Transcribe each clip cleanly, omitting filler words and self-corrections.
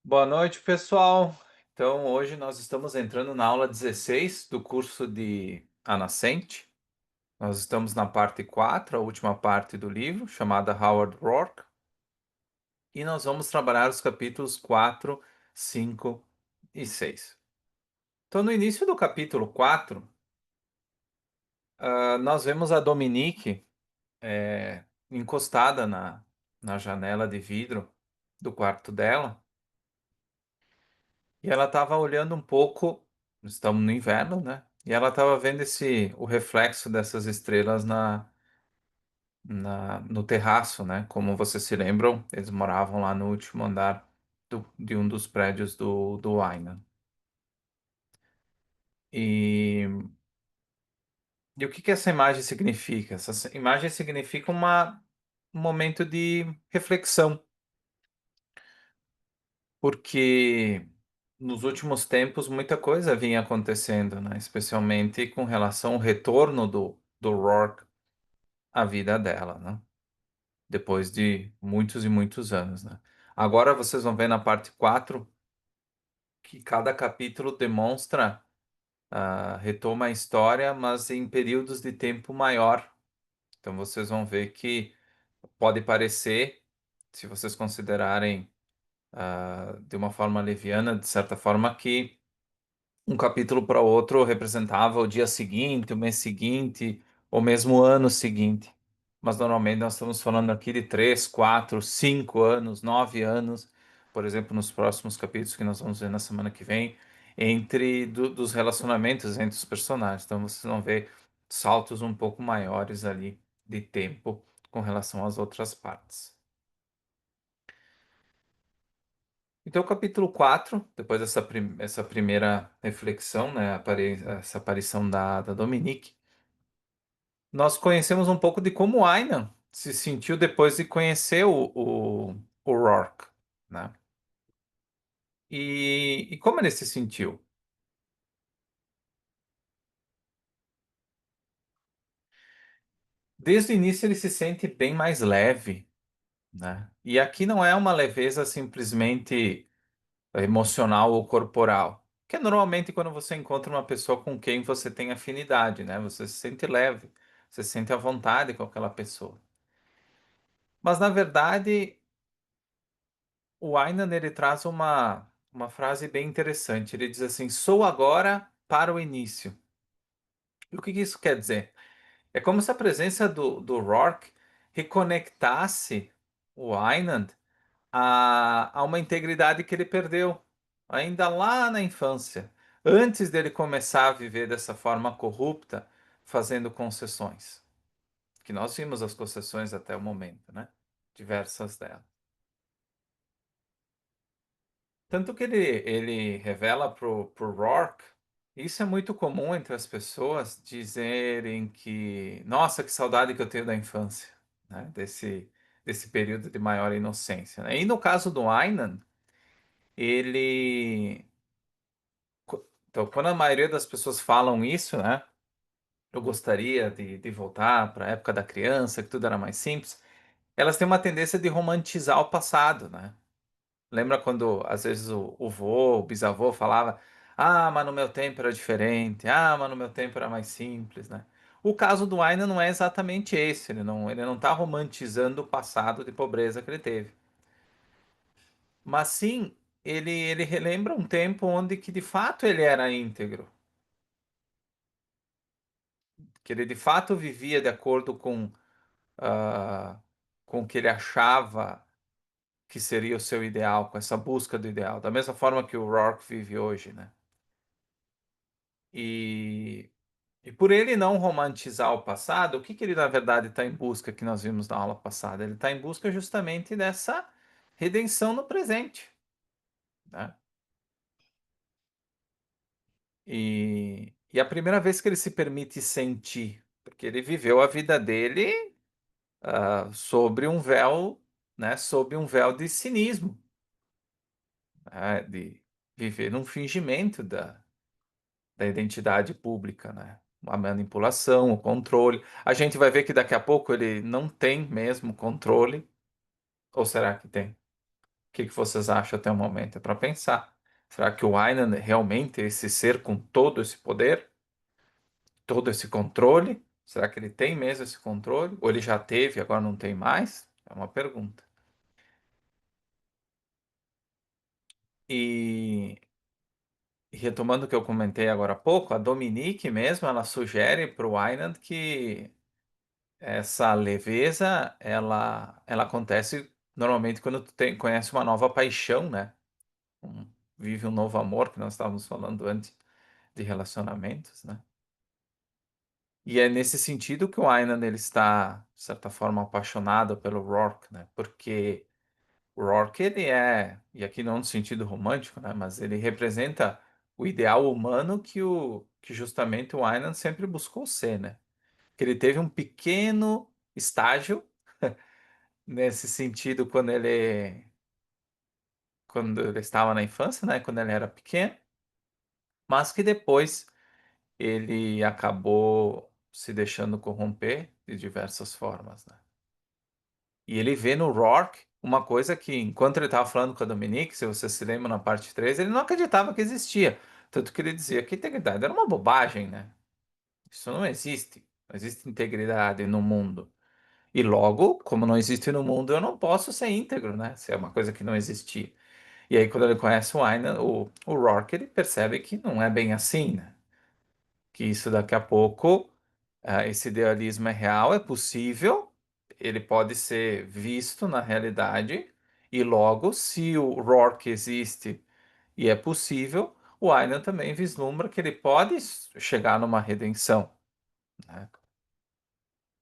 Boa noite, pessoal. Então, hoje nós estamos entrando na aula 16 do curso de A Nascente. Nós estamos na parte 4, a última parte do livro, chamada Howard Rourke, e nós vamos trabalhar os capítulos 4, 5 e 6. Então, no início do capítulo 4, nós vemos a Dominique encostada na janela de vidro do quarto dela. E ela estava olhando um pouco, estamos no inverno, né? E ela estava vendo o reflexo dessas estrelas no terraço, né? Como vocês se lembram, eles moravam lá no último andar de um dos prédios do Aynan. E, e o que que essa imagem significa? Essa imagem significa um momento de reflexão, porque nos últimos tempos muita coisa vinha acontecendo, né? Especialmente com relação ao retorno do Rourke à vida dela, né? Depois de muitos e muitos anos, né? Agora vocês vão ver na parte 4 que cada capítulo demonstra, retoma a história, mas em períodos de tempo maior. Então vocês vão ver que pode parecer, se vocês considerarem, de uma forma leviana, de certa forma, que um capítulo para outro representava o dia seguinte, o mês seguinte, ou mesmo o ano seguinte. Mas normalmente nós estamos falando aqui de 3, 4, 5 anos, 9 anos, por exemplo, nos próximos capítulos que nós vamos ver na semana que vem, dos relacionamentos entre os personagens. Então vocês vão ver saltos um pouco maiores ali de tempo com relação às outras partes. Então, o capítulo 4, depois essa primeira reflexão, né, essa aparição da Dominique, nós conhecemos um pouco de como o Aynan se sentiu depois de conhecer o Rourke, né? E como ele se sentiu? Desde o início ele se sente bem mais leve, né? E aqui não é uma leveza simplesmente emocional ou corporal, que é normalmente quando você encontra uma pessoa com quem você tem afinidade, né? Você se sente leve, você se sente à vontade com aquela pessoa. Mas na verdade, o Aynan ele traz uma frase bem interessante. Ele diz assim: "Sou agora para o início". E o que que isso quer dizer? É como se a presença do Rourke reconectasse o Aynan a uma integridade que ele perdeu, ainda lá na infância, antes dele começar a viver dessa forma corrupta, fazendo concessões. Que nós vimos as concessões até o momento, né? Diversas delas. Tanto que ele revela pro Rourke, isso é muito comum entre as pessoas dizerem que, nossa, que saudade que eu tenho da infância, né? Desse período de maior inocência, né? E no caso do Aynan, ele então, quando a maioria das pessoas falam isso, né? Eu gostaria de voltar para a época da criança, que tudo era mais simples. Elas têm uma tendência de romantizar o passado, né? Lembra quando às vezes o vô, o bisavô falava: "Ah, mas no meu tempo era diferente. Ah, mas no meu tempo era mais simples", né? O caso do Aina não é exatamente esse. Ele não está romantizando o passado de pobreza que ele teve, mas sim ele relembra um tempo onde que de fato ele era íntegro, que ele de fato vivia de acordo ah, com o que ele achava que seria o seu ideal, com essa busca do ideal, da mesma forma que o Rourke vive hoje, né? E, e por ele não romantizar o passado, o que que ele na verdade está em busca, que nós vimos na aula passada? Ele está em busca justamente dessa redenção no presente, né? E a primeira vez que ele se permite sentir, porque ele viveu a vida dele sobre um véu, né, sob um véu de cinismo, né, de viver num fingimento da identidade pública, né? A manipulação, o controle. A gente vai ver que daqui a pouco ele não tem mesmo controle, ou será que tem? que vocês acham até o momento? É para pensar. Será que o Aynan é realmente esse ser com todo esse poder, todo esse controle? Será que ele tem mesmo esse controle? Ou ele já teve e agora não tem mais? É uma pergunta. E, e retomando o que eu comentei agora há pouco, a Dominique mesmo, ela sugere para o Aynan que essa leveza, ela acontece normalmente quando tu conhece uma nova paixão, né? Um- Vive um novo amor, que nós estávamos falando antes de relacionamentos, né? E é nesse sentido que o Aynan ele está, de certa forma, apaixonado pelo Rourke, né? Porque o Rourke ele é, e aqui não no sentido romântico, né? Mas ele representa o ideal humano que justamente o Aynan sempre buscou ser, né? Que ele teve um pequeno estágio nesse sentido quando ele estava na infância, né? Quando ele era pequeno, mas que depois ele acabou se deixando corromper de diversas formas, né? E ele vê no Rourke uma coisa que, enquanto ele estava falando com a Dominique, se você se lembra na parte 3, ele não acreditava que existia. Tanto que ele dizia que integridade era uma bobagem, né? Isso não existe. Não existe integridade no mundo. E logo, como não existe no mundo, eu não posso ser íntegro, né? Se é uma coisa que não existia. E aí, quando ele conhece o Aynan, o Rourke, ele percebe que não é bem assim, né? Que isso daqui a pouco, esse idealismo é real, é possível, ele pode ser visto na realidade, e logo, se o Rourke existe e é possível, o Aynan também vislumbra que ele pode chegar numa redenção, né?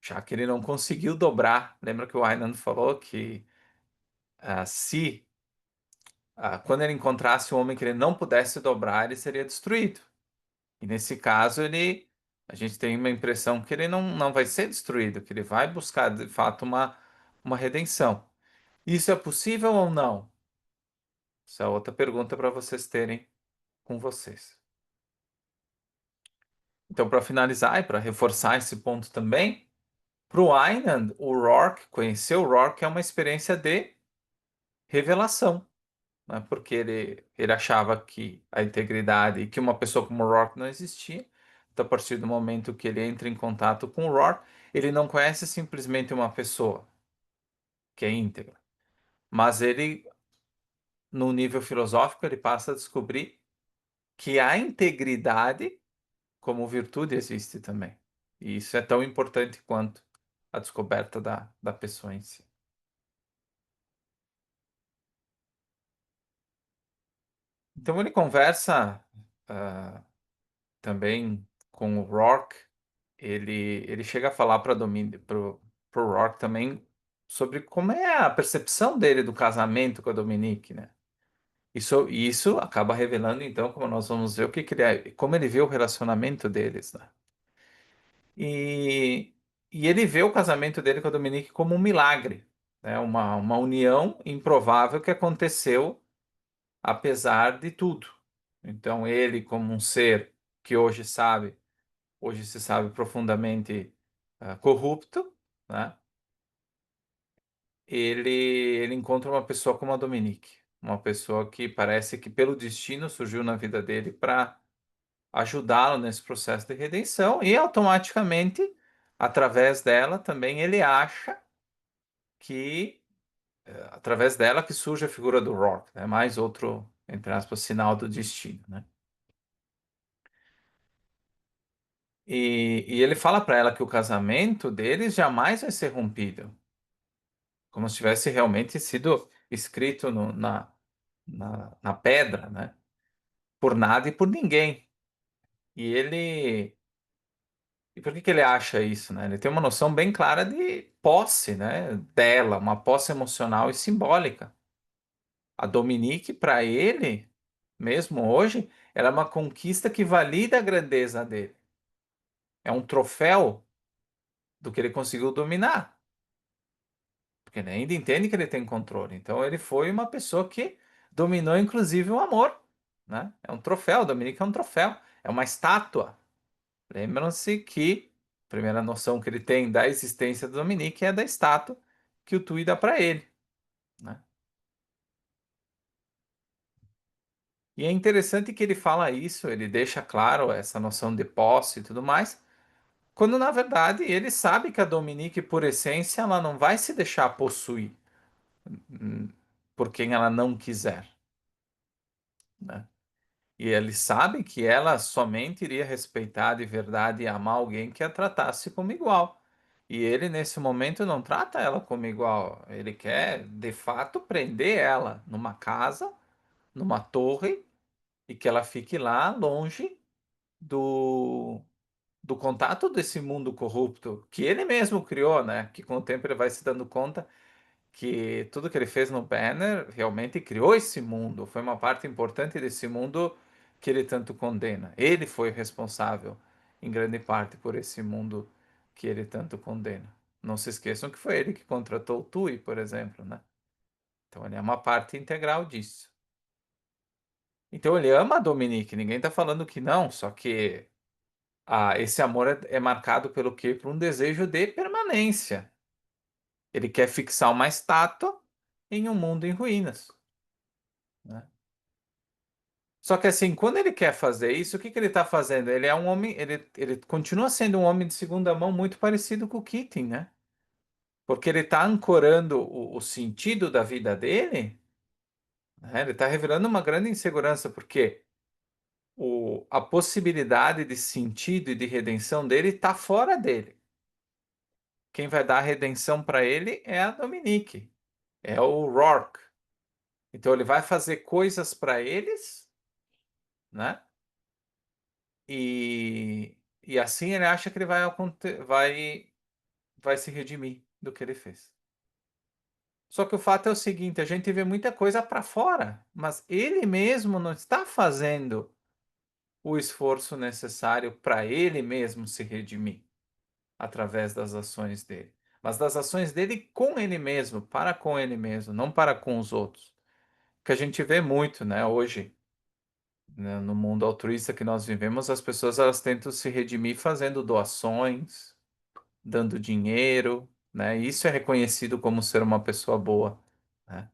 Já que ele não conseguiu dobrar. Lembra que o Aynan falou que se quando ele encontrasse um homem que ele não pudesse dobrar, ele seria destruído. E nesse caso, a gente tem uma impressão que ele não vai ser destruído, que ele vai buscar de fato uma redenção. Isso é possível ou não? Essa é outra pergunta para vocês terem com vocês. Então, para finalizar e para reforçar esse ponto também, para o Aynan, o Rourke, conhecer o Rourke é uma experiência de revelação, né? Porque ele achava que a integridade e que uma pessoa como o Rourke não existia. Então, a partir do momento que ele entra em contato com o Rourke, ele não conhece simplesmente uma pessoa que é íntegra, mas ele, no nível filosófico, ele passa a descobrir que a integridade como virtude existe também. E isso é tão importante quanto a descoberta da pessoa em si. Então, ele conversa ah, também com o Rourke. Ele chega a falar para pro Rourke também sobre como é a percepção dele do casamento com a Dominique, né? Isso acaba revelando, então, como nós vamos ver, o que ele é, como ele vê o relacionamento deles, né? E, e ele vê o casamento dele com a Dominique como um milagre, né? Uma união improvável que aconteceu apesar de tudo. Então, ele, como um ser que hoje se sabe profundamente corrupto, né? Ele encontra uma pessoa como a Dominique, uma pessoa que parece que pelo destino surgiu na vida dele para ajudá-lo nesse processo de redenção e automaticamente, através dela, também ele acha que através dela que surge a figura do Rourke, né? Mais outro, entre aspas, sinal do destino, né? E ele fala para ela que o casamento deles jamais vai ser rompido, como se tivesse realmente sido escrito na pedra, né? Por nada e por ninguém. E ele. E por que que ele acha isso, né? Ele tem uma noção bem clara de posse, né? Dela, uma posse emocional e simbólica. A Dominique, para ele, mesmo hoje, ela é uma conquista que valida a grandeza dele. É um troféu do que ele conseguiu dominar. Porque ele ainda entende que ele tem controle. Então ele foi uma pessoa que dominou inclusive o amor, né? É um troféu, Dominique é um troféu, é uma estátua. Lembram-se que a primeira noção que ele tem da existência do Dominique é da estátua que o Tui dá para ele, né? E é interessante que ele fala isso, ele deixa claro essa noção de posse e tudo mais, quando na verdade ele sabe que a Dominique, por essência, ela não vai se deixar possuir hum, por quem ela não quiser, né? E ele sabe que ela somente iria respeitar de verdade e amar alguém que a tratasse como igual. E ele, nesse momento, não trata ela como igual. Ele quer, de fato, prender ela numa casa, numa torre, e que ela fique lá longe do, do contato desse mundo corrupto que ele mesmo criou, né? Que com o tempo ele vai se dando conta que tudo que ele fez no Banner realmente criou esse mundo, foi uma parte importante desse mundo que ele tanto condena. Ele foi responsável, em grande parte, por esse mundo que ele tanto condena. Não se esqueçam que foi ele que contratou o Tui, por exemplo, né? Então ele é uma parte integral disso. Então ele ama a Dominique, ninguém está falando que não, só que esse amor é marcado pelo quê? Por um desejo de permanência. Ele quer fixar uma estátua em um mundo em ruínas, né? Só que assim, quando ele quer fazer isso, o que que ele está fazendo? Ele é um homem, ele continua sendo um homem de segunda mão muito parecido com o Keating, né? Porque ele está ancorando o sentido da vida dele, né? Ele está revelando uma grande insegurança, porque a possibilidade de sentido e de redenção dele está fora dele. Quem vai dar a redenção para ele é a Dominique, é o Rourke. Então ele vai fazer coisas para eles, né? E assim ele acha que ele vai se redimir do que ele fez. Só que o fato é o seguinte, a gente vê muita coisa para fora, mas ele mesmo não está fazendo o esforço necessário para ele mesmo se redimir através das ações dele. Mas das ações dele com ele mesmo, para com ele mesmo, não para com os outros. Que a gente vê muito, né, hoje, né, no mundo altruísta que nós vivemos, as pessoas elas tentam se redimir fazendo doações, dando dinheiro, né? Isso é reconhecido como ser uma pessoa boa, né?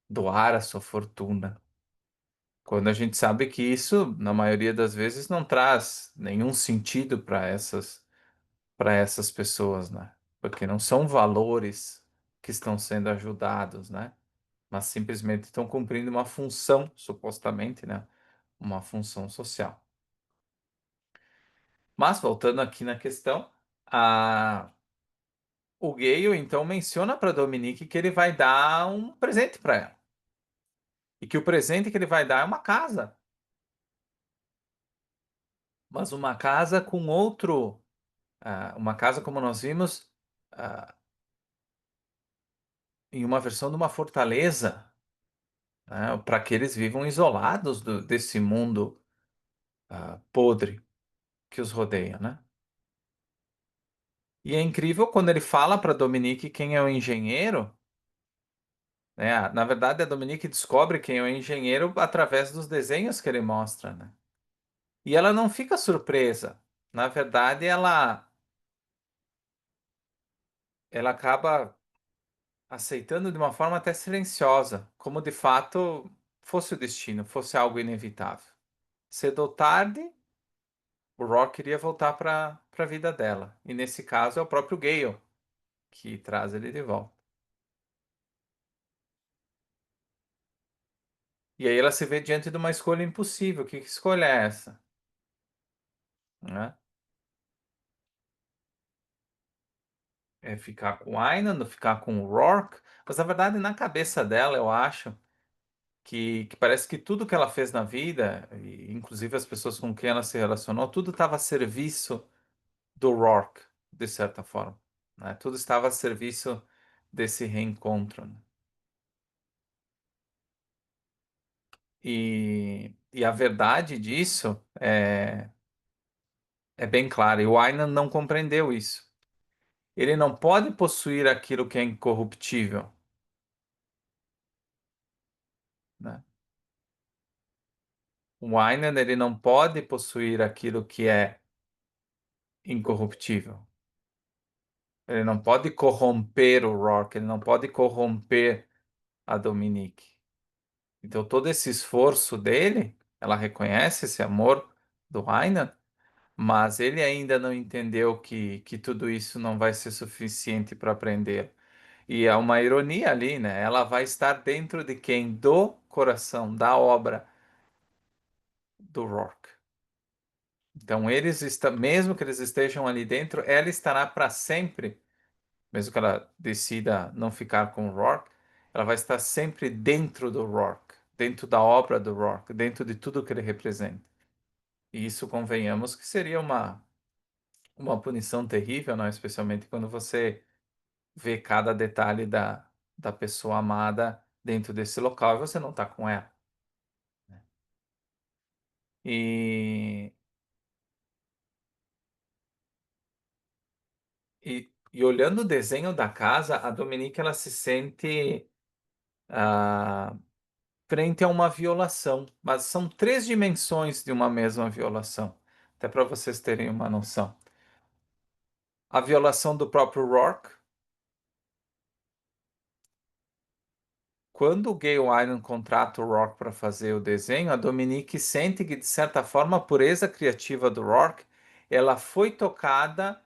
Doar a sua fortuna. Quando a gente sabe que isso, na maioria das vezes, não traz nenhum sentido para essas pessoas, né? Porque não são valores que estão sendo ajudados, né? Mas simplesmente estão cumprindo uma função, supostamente, né? Uma função social. Mas voltando aqui na questão, a o Gale então menciona para Dominique que ele vai dar um presente para ela. E que o presente que ele vai dar é uma casa. Mas uma casa com outro. Uma casa, como nós vimos, ah, em uma versão de uma fortaleza, né, para que eles vivam isolados desse mundo podre que os rodeia, né? E é incrível quando ele fala para Dominique quem é o engenheiro, né? Na verdade, a Dominique descobre quem é o engenheiro através dos desenhos que ele mostra, né? E ela não fica surpresa. Na verdade, ela acaba aceitando de uma forma até silenciosa, como de fato fosse o destino, fosse algo inevitável. Cedo ou tarde, o Rock iria voltar para a vida dela. E nesse caso é o próprio Gale que traz ele de volta. E aí ela se vê diante de uma escolha impossível. Que escolha é essa? Né? É ficar com o Aynan, ou ficar com o Rourke? Mas na verdade, na cabeça dela, eu acho que parece que tudo que ela fez na vida, e inclusive as pessoas com quem ela se relacionou, tudo estava a serviço do Rourke, de certa forma, né? Tudo estava a serviço desse reencontro, né? E a verdade disso é bem clara, e o Aynan não compreendeu isso. Ele não pode possuir aquilo que é incorruptível, né? O Aynan, ele não pode possuir aquilo que é incorruptível. Ele não pode corromper o Rourke, ele não pode corromper a Dominique. Então, todo esse esforço dele Ela reconhece esse amor do Aynan, mas ele ainda não entendeu que tudo isso não vai ser suficiente para aprender. E é uma ironia ali, né? Ela vai estar dentro de quem? Do coração, da obra do Rourke. Então, eles estão, mesmo que eles estejam ali dentro, ela estará para sempre, mesmo que ela decida não ficar com o Rourke, ela vai estar sempre dentro do Rourke, dentro da obra do Rourke, dentro de tudo que ele representa. E isso, convenhamos, que seria uma punição terrível, não? Especialmente quando você vê cada detalhe da pessoa amada dentro desse local e você não está com ela. E, e olhando o desenho da casa, a Dominique ela se sente ah, frente a uma violação, mas são três dimensões de uma mesma violação, até para vocês terem uma noção. A violação do próprio Rourke, quando o Gale Island contrata o Rourke para fazer o desenho, a Dominique sente que, de certa forma, a pureza criativa do Rourke, ela foi tocada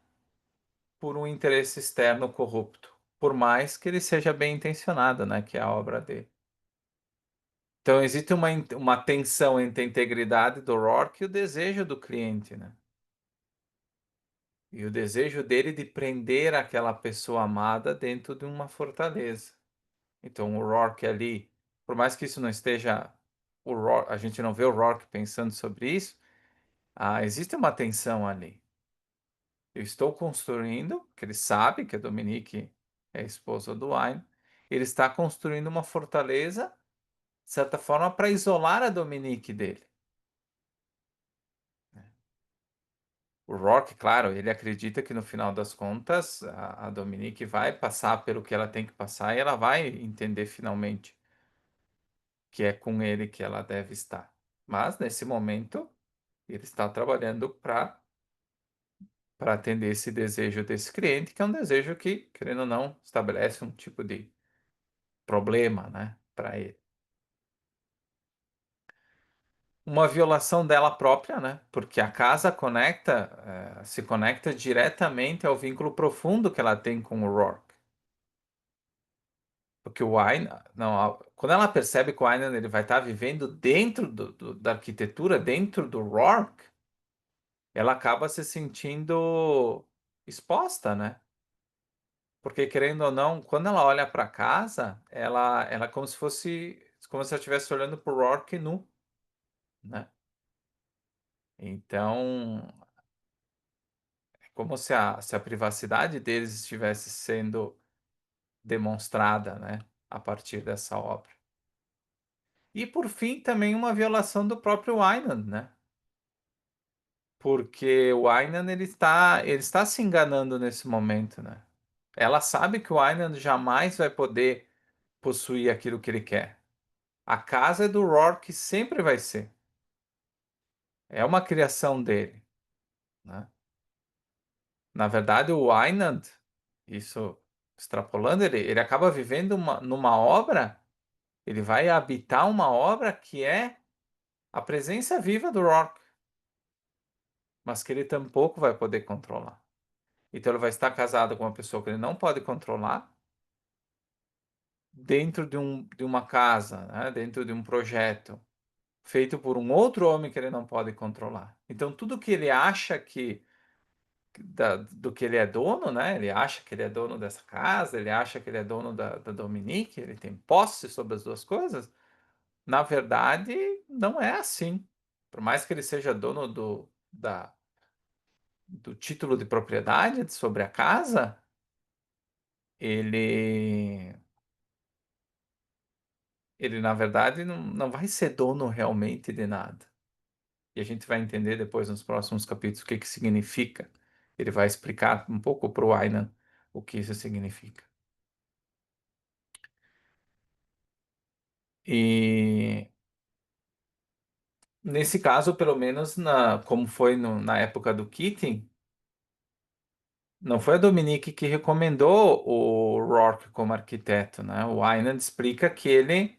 por um interesse externo corrupto, por mais que ele seja bem intencionado, né, que é a obra dele. Então existe uma tensão entre a integridade do Rourke e o desejo do cliente, né? E o desejo dele de prender aquela pessoa amada dentro de uma fortaleza. Então o Rourke ali, por mais que isso não esteja, a gente não vê o Rourke pensando sobre isso, existe uma tensão ali. Eu estou construindo, que ele sabe que a Dominique é a esposa do Ayn, ele está construindo uma fortaleza, de certa forma, para isolar a Dominique dele. O Rock, claro, ele acredita que no final das contas a Dominique vai passar pelo que ela tem que passar e ela vai entender finalmente que é com ele que ela deve estar. Mas nesse momento ele está trabalhando para atender esse desejo desse cliente, que é um desejo que, querendo ou não, estabelece um tipo de problema, né, para ele. Uma violação dela própria, né? Porque a casa se conecta diretamente ao vínculo profundo que ela tem com o Rourke. Porque o Aynan, não, quando ela percebe que o Aynan ele vai estar vivendo dentro da arquitetura, dentro do Rourke, ela acaba se sentindo exposta, né? Porque querendo ou não, quando ela olha para casa, ela é como se ela estivesse olhando para o Rourke nu, né? Então, é como se a privacidade deles estivesse sendo demonstrada, né? A partir dessa obra. E por fim, também uma violação do próprio Aynan, né? Porque o Aynan ele está se enganando nesse momento, né? Ela sabe que o Aynan jamais vai poder possuir aquilo que ele quer. A casa é do Rourke, sempre vai ser. É uma criação dele, né? Na verdade, o Aynan, isso extrapolando, ele acaba vivendo numa obra, ele vai habitar uma obra que é a presença viva do Rourke, mas que ele tampouco vai poder controlar. Então ele vai estar casado com uma pessoa que ele não pode controlar, dentro de uma casa, né? Dentro de um projeto feito por um outro homem que ele não pode controlar. Então tudo que ele acha do que ele é dono, né? Ele acha que ele é dono dessa casa, ele acha que ele é dono da Dominique, ele tem posse sobre as duas coisas. Na verdade, não é assim. Por mais que ele seja dono do título de propriedade sobre a casa, ele ele na verdade não vai ser dono realmente de nada. E a gente vai entender depois nos próximos capítulos o que que significa. Ele vai explicar um pouco para o Aynan o que isso significa. E nesse caso, pelo menos como foi na época do Keating, não foi a Dominique que recomendou o Rourke como arquiteto, né? O Aynan explica que ele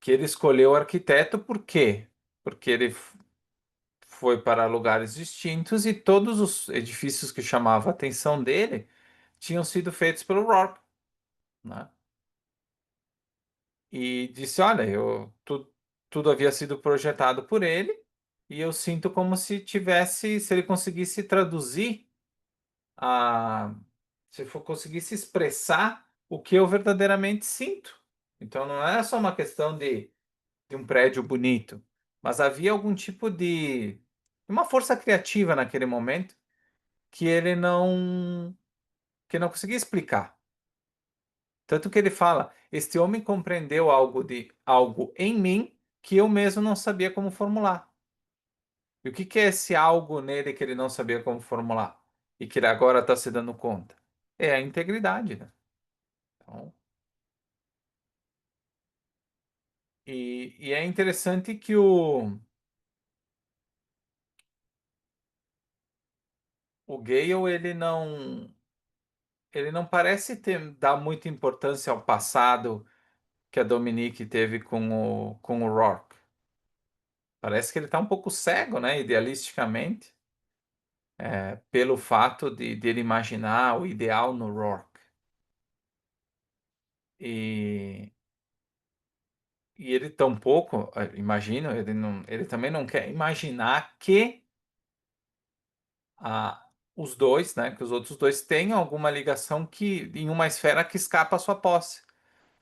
que ele escolheu o arquiteto por quê? Porque ele foi para lugares distintos e todos os edifícios que chamavam a atenção dele tinham sido feitos pelo Rourke, né? E disse, olha, tudo havia sido projetado por ele e eu sinto como se tivesse, se ele conseguisse traduzir a, se for conseguisse expressar o que eu verdadeiramente sinto. Então não é só uma questão de um prédio bonito, mas havia algum tipo de uma força criativa naquele momento que ele não conseguia explicar. Tanto que ele fala: "Este homem compreendeu algo em mim que eu mesmo não sabia como formular." E o que que é esse algo nele que ele não sabia como formular e que ele agora está se dando conta? É a integridade, né? Então, e é interessante que o Gale ele não parece dar muita importância ao passado que a Dominique teve com o Rourke. Parece que ele está um pouco cego, né, idealisticamente, pelo fato de ele imaginar o ideal no Rourke. E, e ele tampouco, imagino, ele também não quer imaginar que os dois, né, que os outros dois tenham alguma ligação que em uma esfera que escapa à sua posse.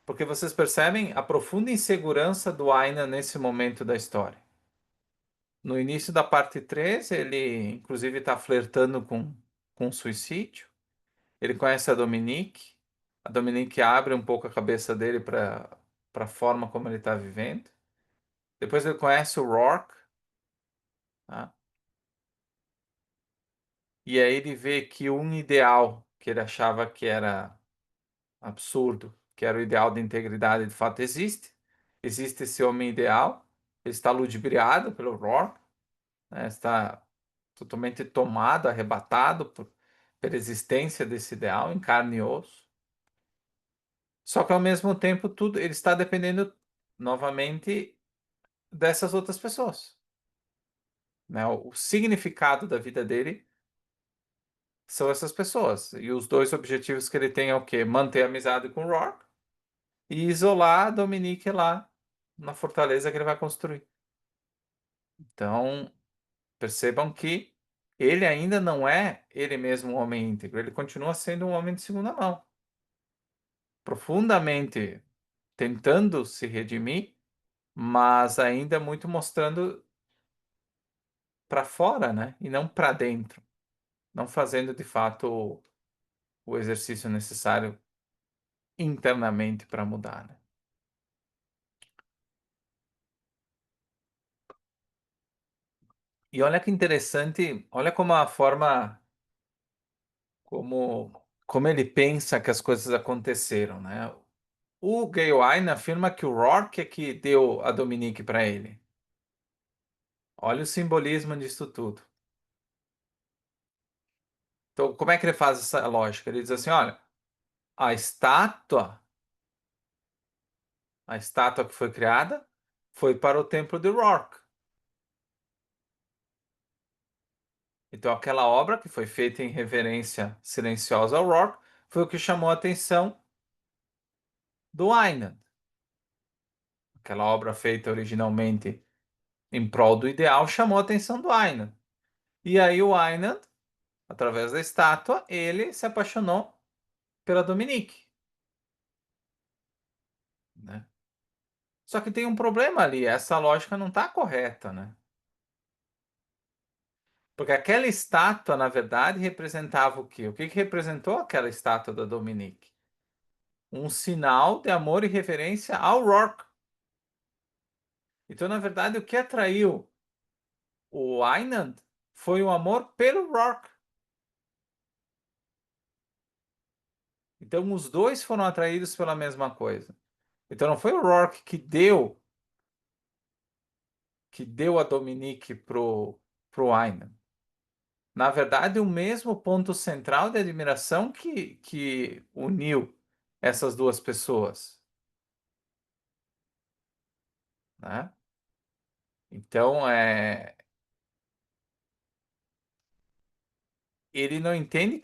Porque vocês percebem a profunda insegurança do Aina nesse momento da história. No início da parte 3, ele inclusive está flertando com suicídio. Ele conhece a Dominique. A Dominique abre um pouco a cabeça dele para a forma como ele está vivendo. Depois ele conhece o Rourke, tá? E aí ele vê que um ideal que ele achava que era absurdo, que era o ideal de integridade, de fato existe. Existe esse homem ideal. Ele está ludibriado pelo Rourke, né? Está totalmente tomado, arrebatado pela existência desse ideal em carne e osso. Só que ao mesmo tempo tudo ele está dependendo novamente dessas outras pessoas, né? O significado da vida dele são essas pessoas. E os dois objetivos que ele tem é o quê? Manter a amizade com o Rourke e isolar a Dominique lá na fortaleza que ele vai construir. Então, percebam que ele ainda não é ele mesmo um homem íntegro, ele continua sendo um homem de segunda mão, profundamente tentando se redimir, mas ainda muito mostrando para fora, né? E não para dentro, não fazendo de fato o exercício necessário internamente para mudar, né? E olha que interessante, olha como a forma como ele pensa que as coisas aconteceram, né? O Gale Wine afirma que o Rourke é que deu a Dominique para ele. Olha o simbolismo disso tudo. Então, como é que ele faz essa lógica? Ele diz assim: olha, a estátua, a estátua que foi criada foi para o templo de Rourke. Então, aquela obra que foi feita em reverência silenciosa ao Rourke foi o que chamou a atenção do Einand. Aquela obra feita originalmente em prol do ideal chamou a atenção do Einand. E aí o Einand, através da estátua, ele se apaixonou pela Dominique, né? Só que tem um problema ali, essa lógica não está correta, né? Porque aquela estátua, na verdade, representava o quê? O que que representou aquela estátua da Dominique? Um sinal de amor e reverência ao Rourke. Então, na verdade, o que atraiu o Einand foi o amor pelo Rourke. Então, os dois foram atraídos pela mesma coisa. Então, não foi o Rourke que deu a Dominique pro Einand. Na verdade, o mesmo ponto central de admiração que uniu essas duas pessoas. né? Então, ele não entende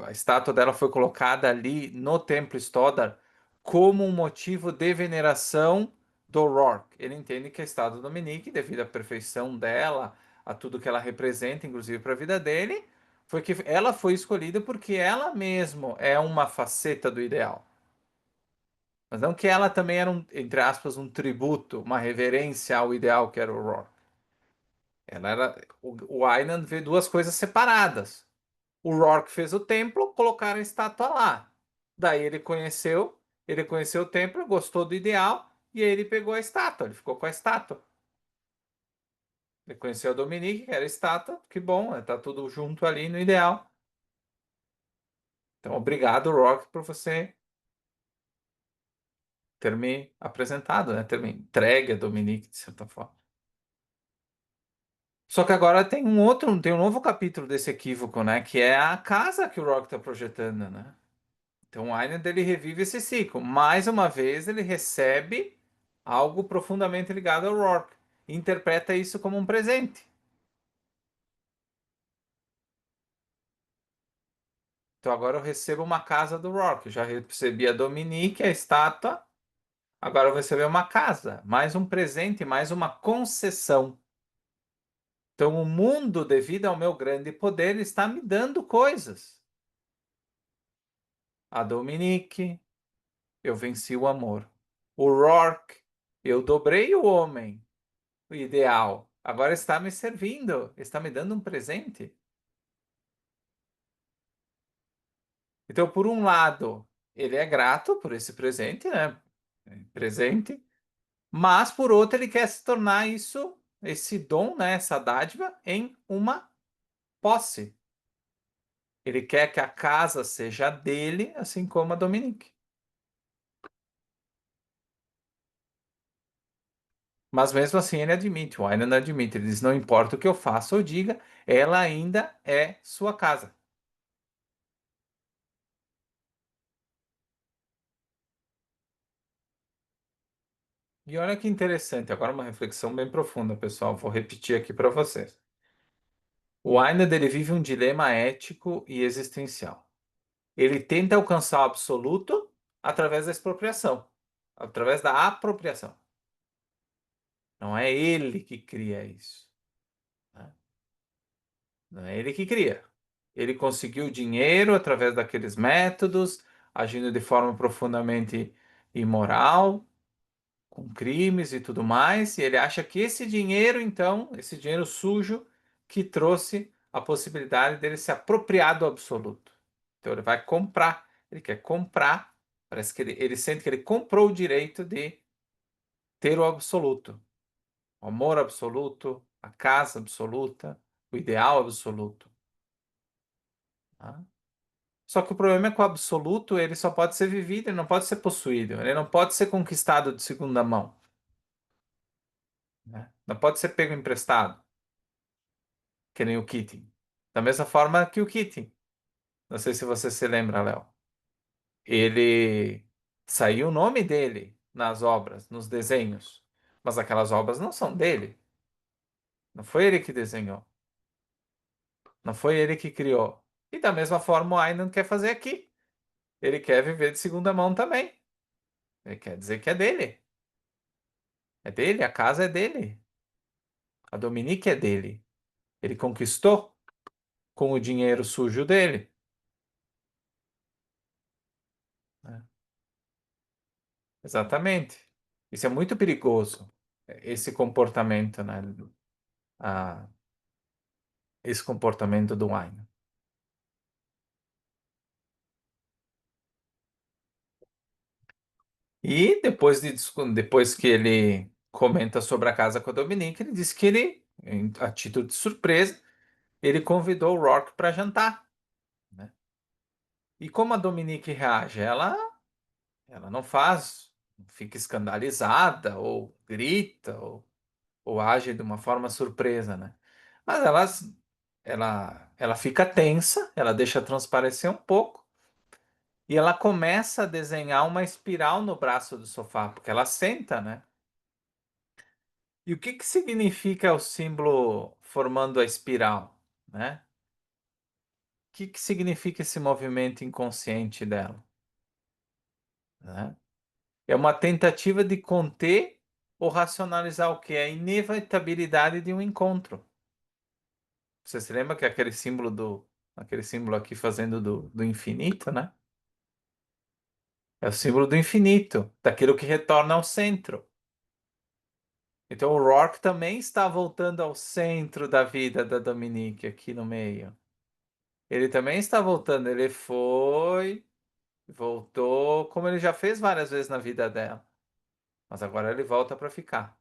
a estátua dela foi colocada ali no Templo Stoddard como um motivo de veneração do Rourke. Ele entende que a estátua da Dominique, devido à perfeição dela, a tudo que ela representa, inclusive para a vida dele, foi que ela foi escolhida porque ela mesma é uma faceta do ideal. Mas não que ela também era entre aspas, um tributo, uma reverência ao ideal que era o Rourke. O Aynan vê duas coisas separadas. O Rourke fez o templo, colocaram a estátua lá. Daí ele conheceu o templo, gostou do ideal, e aí ele pegou a estátua, ele ficou com a estátua. Ele conheceu a Dominique, que era a estátua, que bom, tá tudo junto ali no ideal. Então, obrigado, Rourke, por você ter me apresentado, né? Ter me entregue a Dominique, de certa forma. Só que agora tem um novo capítulo desse equívoco, né? Que é a casa que o Rourke está projetando, né? Então, o Island ele revive esse ciclo. Mais uma vez, ele recebe algo profundamente ligado ao Rourke. E interpreta isso como um presente. Então, agora eu recebo uma casa do Rourke. Eu já recebi a Dominique, a estátua. Agora eu vou receber uma casa. Mais um presente, mais uma concessão. Então, o mundo, devido ao meu grande poder, está me dando coisas. A Dominique, eu venci o amor. O Rourke, eu dobrei o homem. O ideal. Agora está me servindo, está me dando um presente. Então, por um lado, ele é grato por esse presente, né? Presente. Mas, por outro, ele quer se tornar isso, esse dom, né? Essa dádiva, em uma posse. Ele quer que a casa seja dele, assim como a Dominique. Mas mesmo assim ele admite, o Aynan admite, ele diz, não importa o que eu faça ou diga, ela ainda é sua casa. E olha que interessante, agora uma reflexão bem profunda, pessoal. Vou repetir aqui para vocês. O Einstein ele vive um dilema ético e existencial. Ele tenta alcançar o absoluto através da expropriação, através da apropriação. Não é ele que cria isso, né? Não é ele que cria. Ele conseguiu dinheiro através daqueles métodos, agindo de forma profundamente imoral, com crimes e tudo mais, e ele acha que esse dinheiro, então, esse dinheiro sujo, que trouxe a possibilidade dele se apropriar do absoluto. Então ele vai comprar, ele quer comprar, parece que ele sente que ele comprou o direito de ter o absoluto, o amor absoluto, a casa absoluta, o ideal absoluto. Tá? Só que o problema é que o absoluto ele só pode ser vivido, ele não pode ser possuído, ele não pode ser conquistado de segunda mão, né? Não pode ser pego emprestado. Que nem o Keating. Da mesma forma que o Keating. Não sei se você se lembra, Léo. Ele saiu o nome dele nas obras, nos desenhos, mas aquelas obras não são dele. Não foi ele que desenhou. Não foi ele que criou. E da mesma forma o Aynan quer fazer aqui. Ele quer viver de segunda mão também. Ele quer dizer que é dele. É dele, a casa é dele. A Dominique é dele. Ele conquistou com o dinheiro sujo dele, né? Exatamente. Isso é muito perigoso, esse comportamento, né? Ah, esse comportamento do Wine. E depois que ele comenta sobre a casa com a Dominique, ele disse que ele, a título de surpresa, ele convidou o Rock para jantar, né? E como a Dominique reage? Ela não faz, fica escandalizada ou grita ou age de uma forma surpresa, né? Mas ela fica tensa, ela deixa transparecer um pouco E ela começa a desenhar uma espiral no braço do sofá, porque ela senta, né? E o que que significa o símbolo formando a espiral, né? O que que significa esse movimento inconsciente dela, né? É uma tentativa de conter ou racionalizar o que é a inevitabilidade de um encontro. Você se lembra que é aquele símbolo aqui fazendo do infinito, né? É o símbolo do infinito, daquilo que retorna ao centro. Então o Rourke também está voltando ao centro da vida da Dominique aqui no meio. Ele também está voltando, ele foi, voltou, como ele já fez várias vezes na vida dela. Mas agora ele volta para ficar,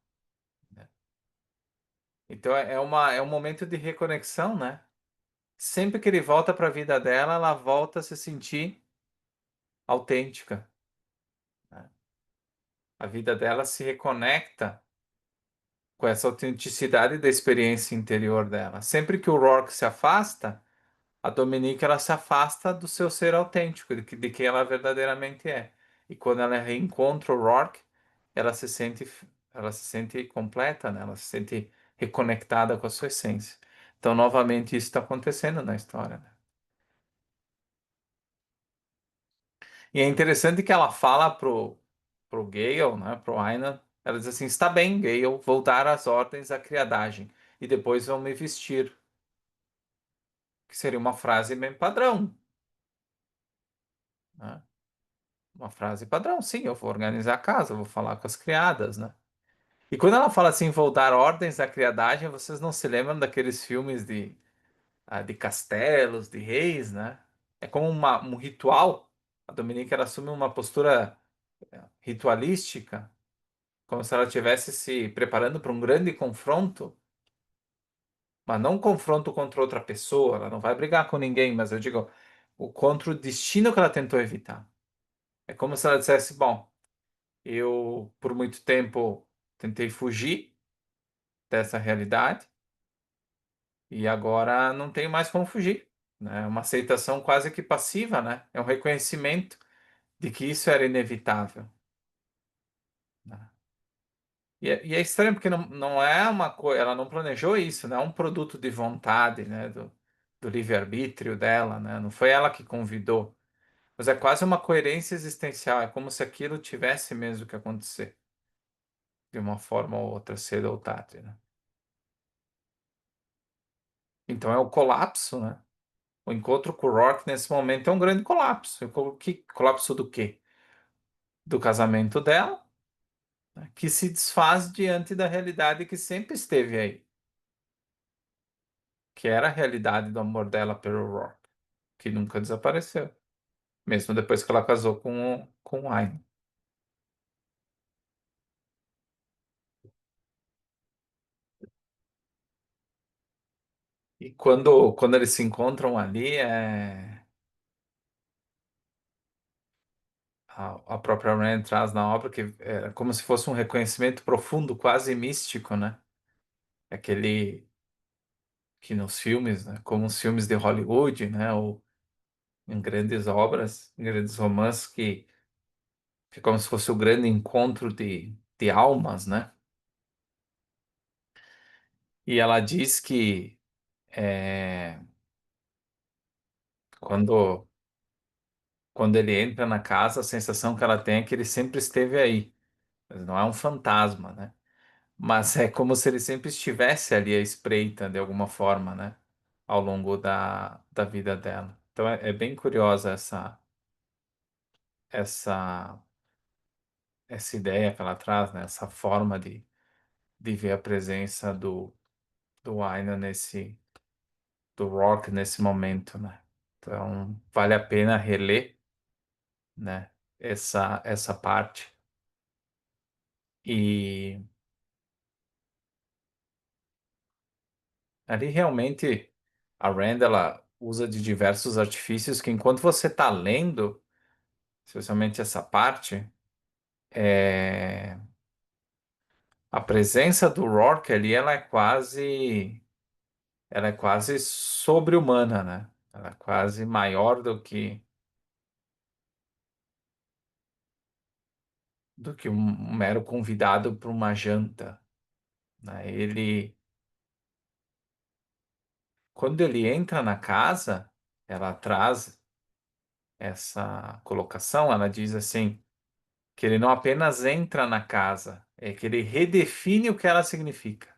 né? Então é um momento de reconexão, né? Sempre que ele volta para a vida dela, ela volta a se sentir autêntica, né? A vida dela se reconecta com essa autenticidade da experiência interior dela. Sempre que o Rourke se afasta, a Dominique ela se afasta do seu ser autêntico, de quem ela verdadeiramente é. E quando ela reencontra o Rourke, ela se sente, ela se sente completa, né? Ela se sente reconectada com a sua essência. Então, novamente, isso está acontecendo na história, né? E é interessante que ela fala pro Gale, né? Pro Ainan, ela diz assim: está bem, Gale, vou dar as ordens à criadagem e depois vão me vestir. Que seria uma frase bem padrão, né? Uma frase padrão, sim, eu vou organizar a casa, eu vou falar com as criadas, né? E quando ela fala assim, vou dar ordens à criadagem, vocês não se lembram daqueles filmes de castelos, de reis, né? É como um ritual. A Dominique ela assume uma postura ritualística, como se ela estivesse se preparando para um grande confronto, mas não um confronto contra outra pessoa, ela não vai brigar com ninguém, mas eu digo, contra o destino que ela tentou evitar. É como se ela dissesse, bom, eu, por muito tempo, tentei fugir dessa realidade e agora não tenho mais como fugir, né? É uma aceitação quase que passiva, né? É um reconhecimento de que isso era inevitável, né? E é estranho porque não é uma coisa, ela não planejou isso, né? É um produto de vontade, né? Do livre-arbítrio dela, né? Não foi ela que convidou, mas é quase uma coerência existencial, é como se aquilo tivesse mesmo que acontecer, de uma forma ou outra, cedo ou tarde, né? Então é o colapso, né? O encontro com o Rock nesse momento é um grande colapso. Colapso do quê? Do casamento dela, né, que se desfaz diante da realidade que sempre esteve aí, que era a realidade do amor dela pelo Rock, que nunca desapareceu, mesmo depois que ela casou com o Ayn. E quando eles se encontram ali, a própria Rand traz na obra que é como se fosse um reconhecimento profundo, quase místico, né? Aquele que nos filmes, né, como os filmes de Hollywood, né, ou em grandes obras, em grandes romances, que é como se fosse o grande encontro de almas, né? E ela diz que é, quando, quando ele entra na casa, a sensação que ela tem é que ele sempre esteve aí. Mas não é um fantasma, né? Mas é como se ele sempre estivesse ali à espreita, de alguma forma, né? Ao longo da vida dela. Então é bem curiosa essa, essa ideia que ela traz, né? Essa forma de ver a presença do Aina do Rock nesse momento, né? Então, vale a pena reler, né? Essa parte. E ali realmente a Rand, ela usa de diversos artifícios que enquanto você está lendo, especialmente essa parte, é... a presença do Rourke ali, ela é quase sobre-humana, né? Ela é quase maior do que do que um mero convidado para uma janta, né? Quando ele entra na casa, ela traz essa colocação, ela diz assim, que ele não apenas entra na casa, é que ele redefine o que ela significa.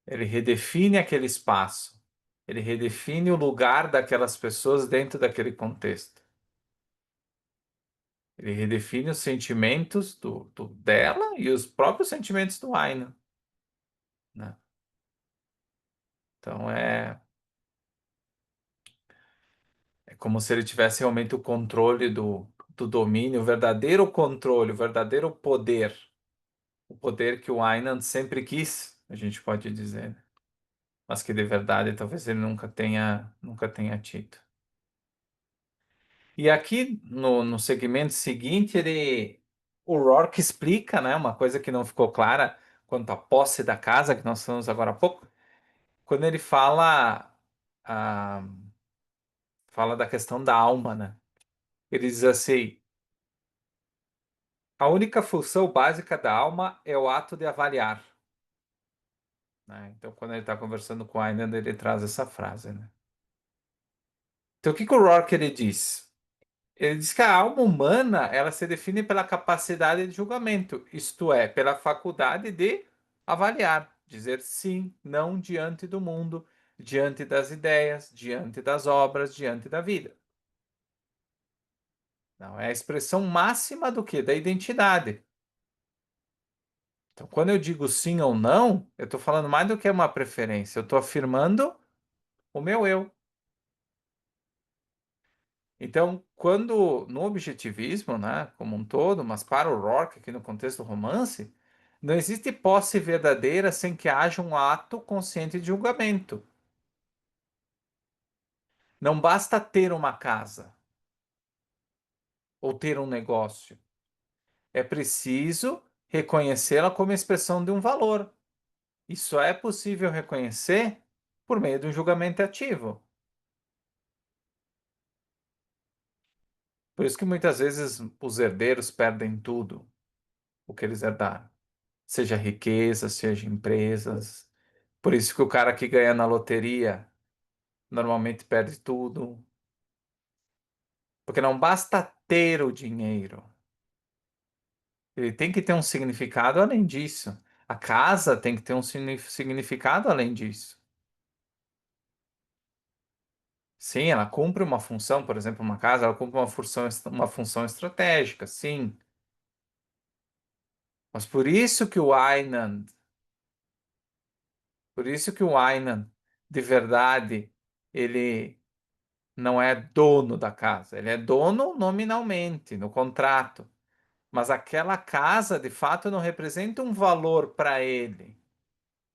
Ele redefine aquele espaço. Ele redefine o lugar daquelas pessoas dentro daquele contexto. Ele redefine os sentimentos dela e os próprios sentimentos do Aina, né? Então é como se ele tivesse realmente o controle do domínio, o verdadeiro controle, o verdadeiro poder. O poder que o Ainan sempre quis, a gente pode dizer, né? Mas que de verdade talvez ele nunca tenha tido. E aqui no segmento seguinte, o Rourke explica, né, uma coisa que não ficou clara quanto à posse da casa, que nós falamos agora há pouco, quando ele ah, fala da questão da alma, né? Ele diz assim: a única função básica da alma é o ato de avaliar, né? Então, quando ele está conversando com Einstein, ele traz essa frase, né? Então, o que que o Rourke ele diz? Ele diz que a alma humana ela se define pela capacidade de julgamento, isto é, pela faculdade de avaliar, dizer sim, não diante do mundo, diante das ideias, diante das obras, diante da vida. Não é a expressão máxima do que? Da identidade. Então, quando eu digo sim ou não, eu estou falando mais do que uma preferência, eu estou afirmando o meu eu. Então, quando no objetivismo, né, como um todo, mas para o Rourke, aqui no contexto do romance, não existe posse verdadeira sem que haja um ato consciente de julgamento. Não basta ter uma casa ou ter um negócio. É preciso reconhecê-la como expressão de um valor. E só é possível reconhecer por meio de um julgamento ativo. Por isso que muitas vezes os herdeiros perdem tudo o que eles herdaram. Seja riqueza, seja empresas. Por isso que o cara que ganha na loteria normalmente perde tudo. Porque não basta ter o dinheiro. Ele tem que ter um significado além disso. A casa tem que ter um significado além disso. Sim, ela cumpre uma função, por exemplo, uma casa, ela cumpre uma função estratégica, sim. Mas por isso que o Aynan, de verdade, ele não é dono da casa. Ele é dono nominalmente, no contrato. Mas aquela casa, de fato, não representa um valor para ele.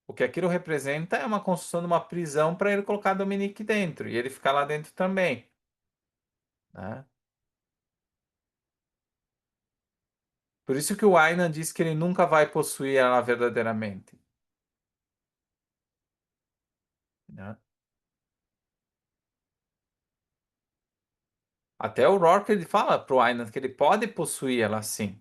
O que aquilo representa é uma construção de uma prisão para ele colocar Dominique dentro e ele ficar lá dentro também, né? Por isso que o Aynan diz que ele nunca vai possuir ela verdadeiramente, né? Até o Rourke ele fala para o Aynan que ele pode possuir ela sim,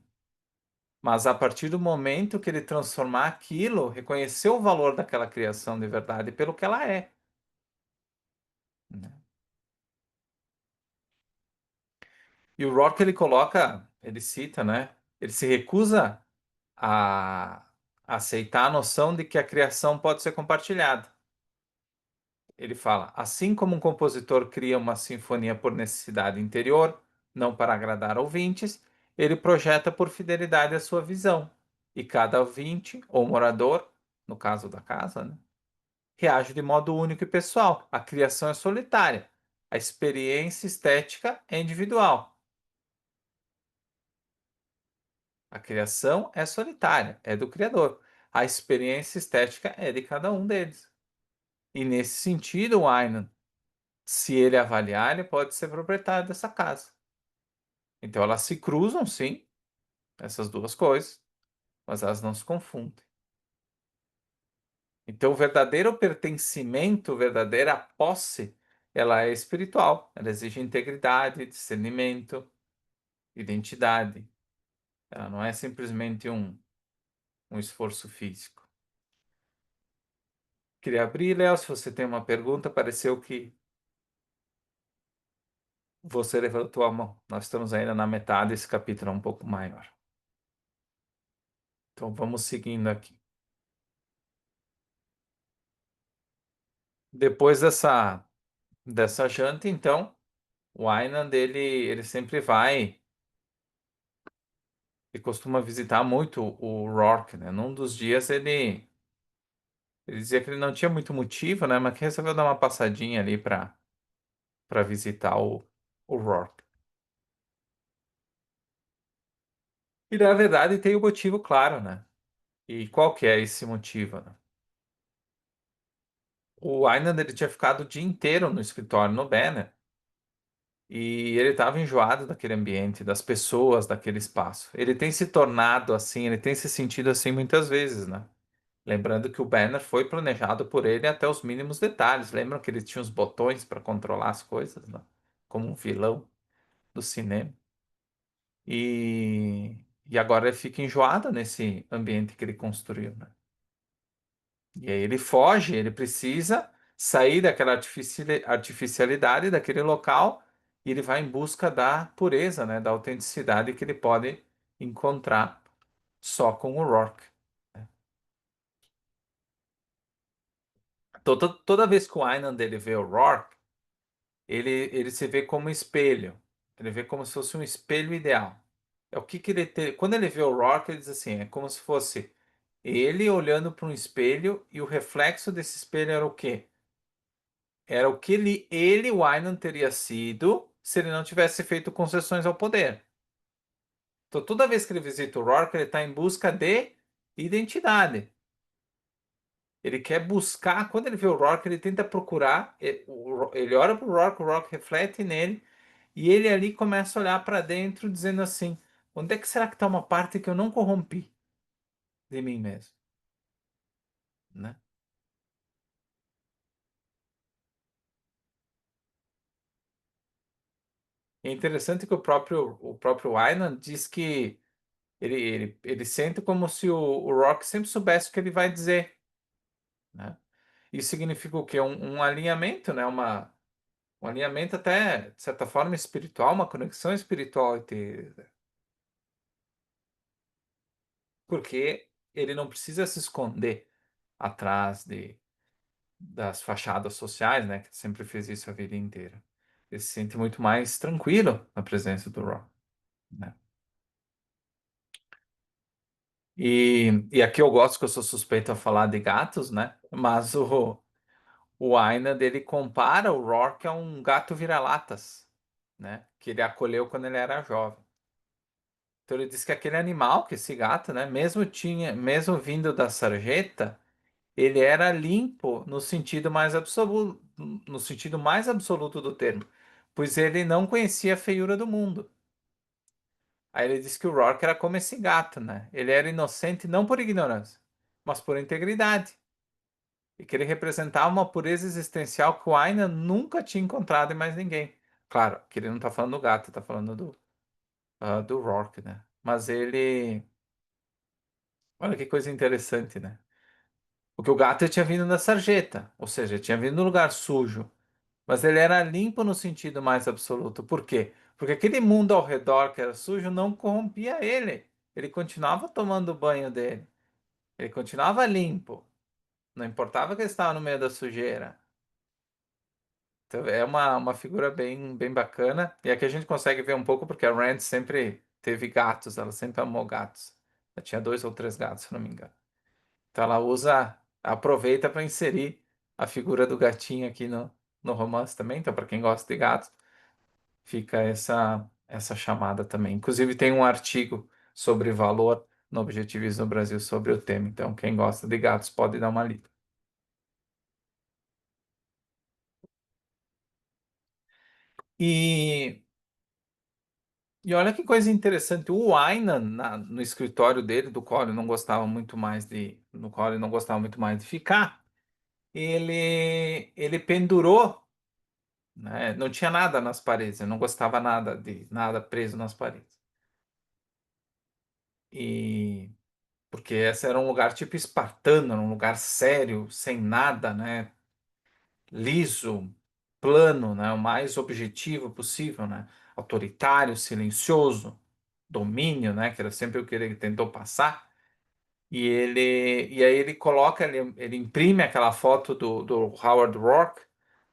mas a partir do momento que ele transformar aquilo, reconhecer o valor daquela criação de verdade pelo que ela é, né? E o Rourke ele cita, né? Ele se recusa a aceitar a noção de que a criação pode ser compartilhada. Ele fala: assim como um compositor cria uma sinfonia por necessidade interior, não para agradar ouvintes, ele projeta por fidelidade à sua visão. E cada ouvinte ou morador, no caso da casa, né, reage de modo único e pessoal. A criação é solitária. A experiência estética é individual. A criação é solitária, é do criador. A experiência estética é de cada um deles. E nesse sentido, o Aynan, se ele avaliar, ele pode ser proprietário dessa casa. Então elas se cruzam, sim, essas duas coisas, mas elas não se confundem. Então o verdadeiro pertencimento, a verdadeira posse, ela é espiritual. Ela exige integridade, discernimento, identidade. Ela não é simplesmente um esforço físico. Queria abrir, Léo, se você tem uma pergunta, pareceu que você levantou a mão. Nós estamos ainda na metade, esse capítulo é um pouco maior. Então vamos seguindo aqui. Depois dessa janta, então, o Aynan ele sempre vai e costuma visitar muito o Rourke, né? Num dos dias ele dizia que ele não tinha muito motivo, né? Mas que resolveu dar uma passadinha ali para visitar o Rourke. E na verdade tem o motivo claro, né? E qual que é esse motivo, né? O Aynan ele tinha ficado o dia inteiro no escritório no Banner e ele estava enjoado daquele ambiente, das pessoas, daquele espaço. Ele tem se tornado assim, ele tem se sentido assim muitas vezes, né? Lembrando que o banner foi planejado por ele até os mínimos detalhes. Lembram que ele tinha os botões para controlar as coisas, né? Como um vilão do cinema. E agora ele fica enjoado nesse ambiente que ele construiu, né? E aí ele foge, ele precisa sair daquela artificialidade daquele local e ele vai em busca da pureza, né? Da autenticidade que ele pode encontrar só com o Rourke. Toda vez que o Aynan dele vê o Rourke, ele se vê como espelho. Ele vê como se fosse um espelho ideal. É o que que ele tem. Quando ele vê o Rourke, ele diz assim: é como se fosse ele olhando para um espelho e o reflexo desse espelho era o quê? Era o que o Aynan, teria sido se ele não tivesse feito concessões ao poder. Então, toda vez que ele visita o Rourke, ele está em busca de identidade. Ele quer buscar, quando ele vê o Rourke, ele tenta procurar, ele olha para o Rourke reflete nele, e ele ali começa a olhar para dentro, dizendo assim: onde é que será que está uma parte que eu não corrompi de mim mesmo? Né? É interessante que o próprio Aynan diz que ele sente como se o Rock sempre soubesse o que ele vai dizer. Né? Isso significa o quê? Um alinhamento, né? Um alinhamento até, de certa forma, espiritual, uma conexão espiritual. Porque ele não precisa se esconder atrás das fachadas sociais, né? Que sempre fez isso a vida inteira. Ele se sente muito mais tranquilo na presença do Rock, né? E aqui eu gosto que eu sou suspeito a falar de gatos, né? Mas o Aina dele compara o Rourke a um gato vira-latas, né? Que ele acolheu quando ele era jovem. Então ele diz que aquele animal, que esse gato, né? Mesmo vindo da sarjeta, ele era limpo no sentido mais absoluto do termo, pois ele não conhecia a feiura do mundo. Aí ele disse que o Rourke era como esse gato, né? Ele era inocente não por ignorância, mas por integridade. E que ele representava uma pureza existencial que o Aina nunca tinha encontrado em mais ninguém. Claro, que ele não está falando do gato, está falando do Rourke, né? Mas ele. Olha que coisa interessante, né? Porque o gato tinha vindo da sarjeta, ou seja, tinha vindo no lugar sujo. Mas ele era limpo no sentido mais absoluto. Por quê? Porque aquele mundo ao redor que era sujo não corrompia ele. Ele continuava tomando o banho dele. Ele continuava limpo. Não importava que ele estava no meio da sujeira. Então, é uma figura bem bacana. E aqui a gente consegue ver um pouco porque a Rand sempre teve gatos, ela sempre amou gatos. Ela tinha 2 ou 3 gatos, se não me engano. Então ela aproveita para inserir a figura do gatinho aqui no romance também. Então, para quem gosta de gatos, fica essa chamada também. Inclusive, tem um artigo sobre valor no Objetivismo no Brasil sobre o tema. Então, quem gosta de gatos pode dar uma lida. E E olha que coisa interessante, o Aynan, no escritório dele, no qual ele não gostava muito mais de ficar, ele pendurou, né? Não tinha nada nas paredes, ele não gostava nada de nada preso nas paredes. E porque esse era um lugar tipo espartano, um lugar sério, sem nada, né? Liso, plano, né? O mais objetivo possível, né? Autoritário, silencioso, domínio, né? Que era sempre o que ele tentou passar. E aí ele coloca, ele imprime aquela foto do Howard Rourke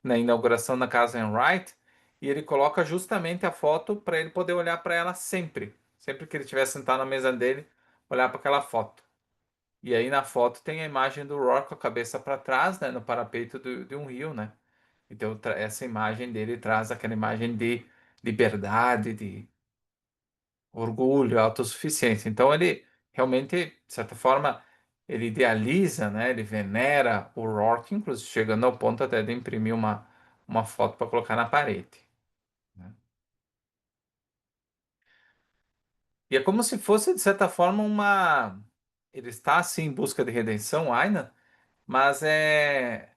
na inauguração da casa Enright e ele coloca justamente a foto para ele poder olhar para ela sempre, sempre que ele estiver sentado na mesa dele, olhar para aquela foto. E aí na foto tem a imagem do Rourke com a cabeça para trás, né, no parapeito de um rio, né? Então essa imagem dele traz aquela imagem de liberdade, de orgulho, autossuficiência. Então ele realmente, de certa forma, ele idealiza, né? Ele venera o Rourke, inclusive chegando ao ponto até de imprimir uma foto para colocar na parede, né? E é como se fosse, de certa forma, uma. Ele está assim em busca de redenção, Aina, mas é.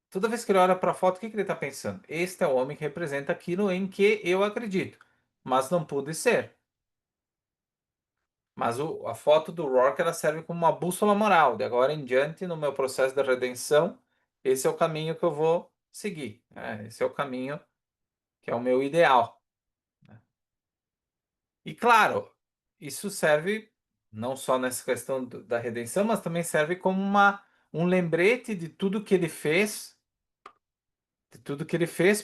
Toda vez que ele olha para a foto, o que que ele está pensando? Este é o homem que representa aquilo em que eu acredito, mas não pude ser. Mas a foto do Rourke ela serve como uma bússola moral. De agora em diante, no meu processo de redenção, esse é o caminho que eu vou seguir, né? Esse é o caminho que é o meu ideal, né? E claro, isso serve não só nessa questão da redenção, mas também serve como um lembrete de tudo que ele fez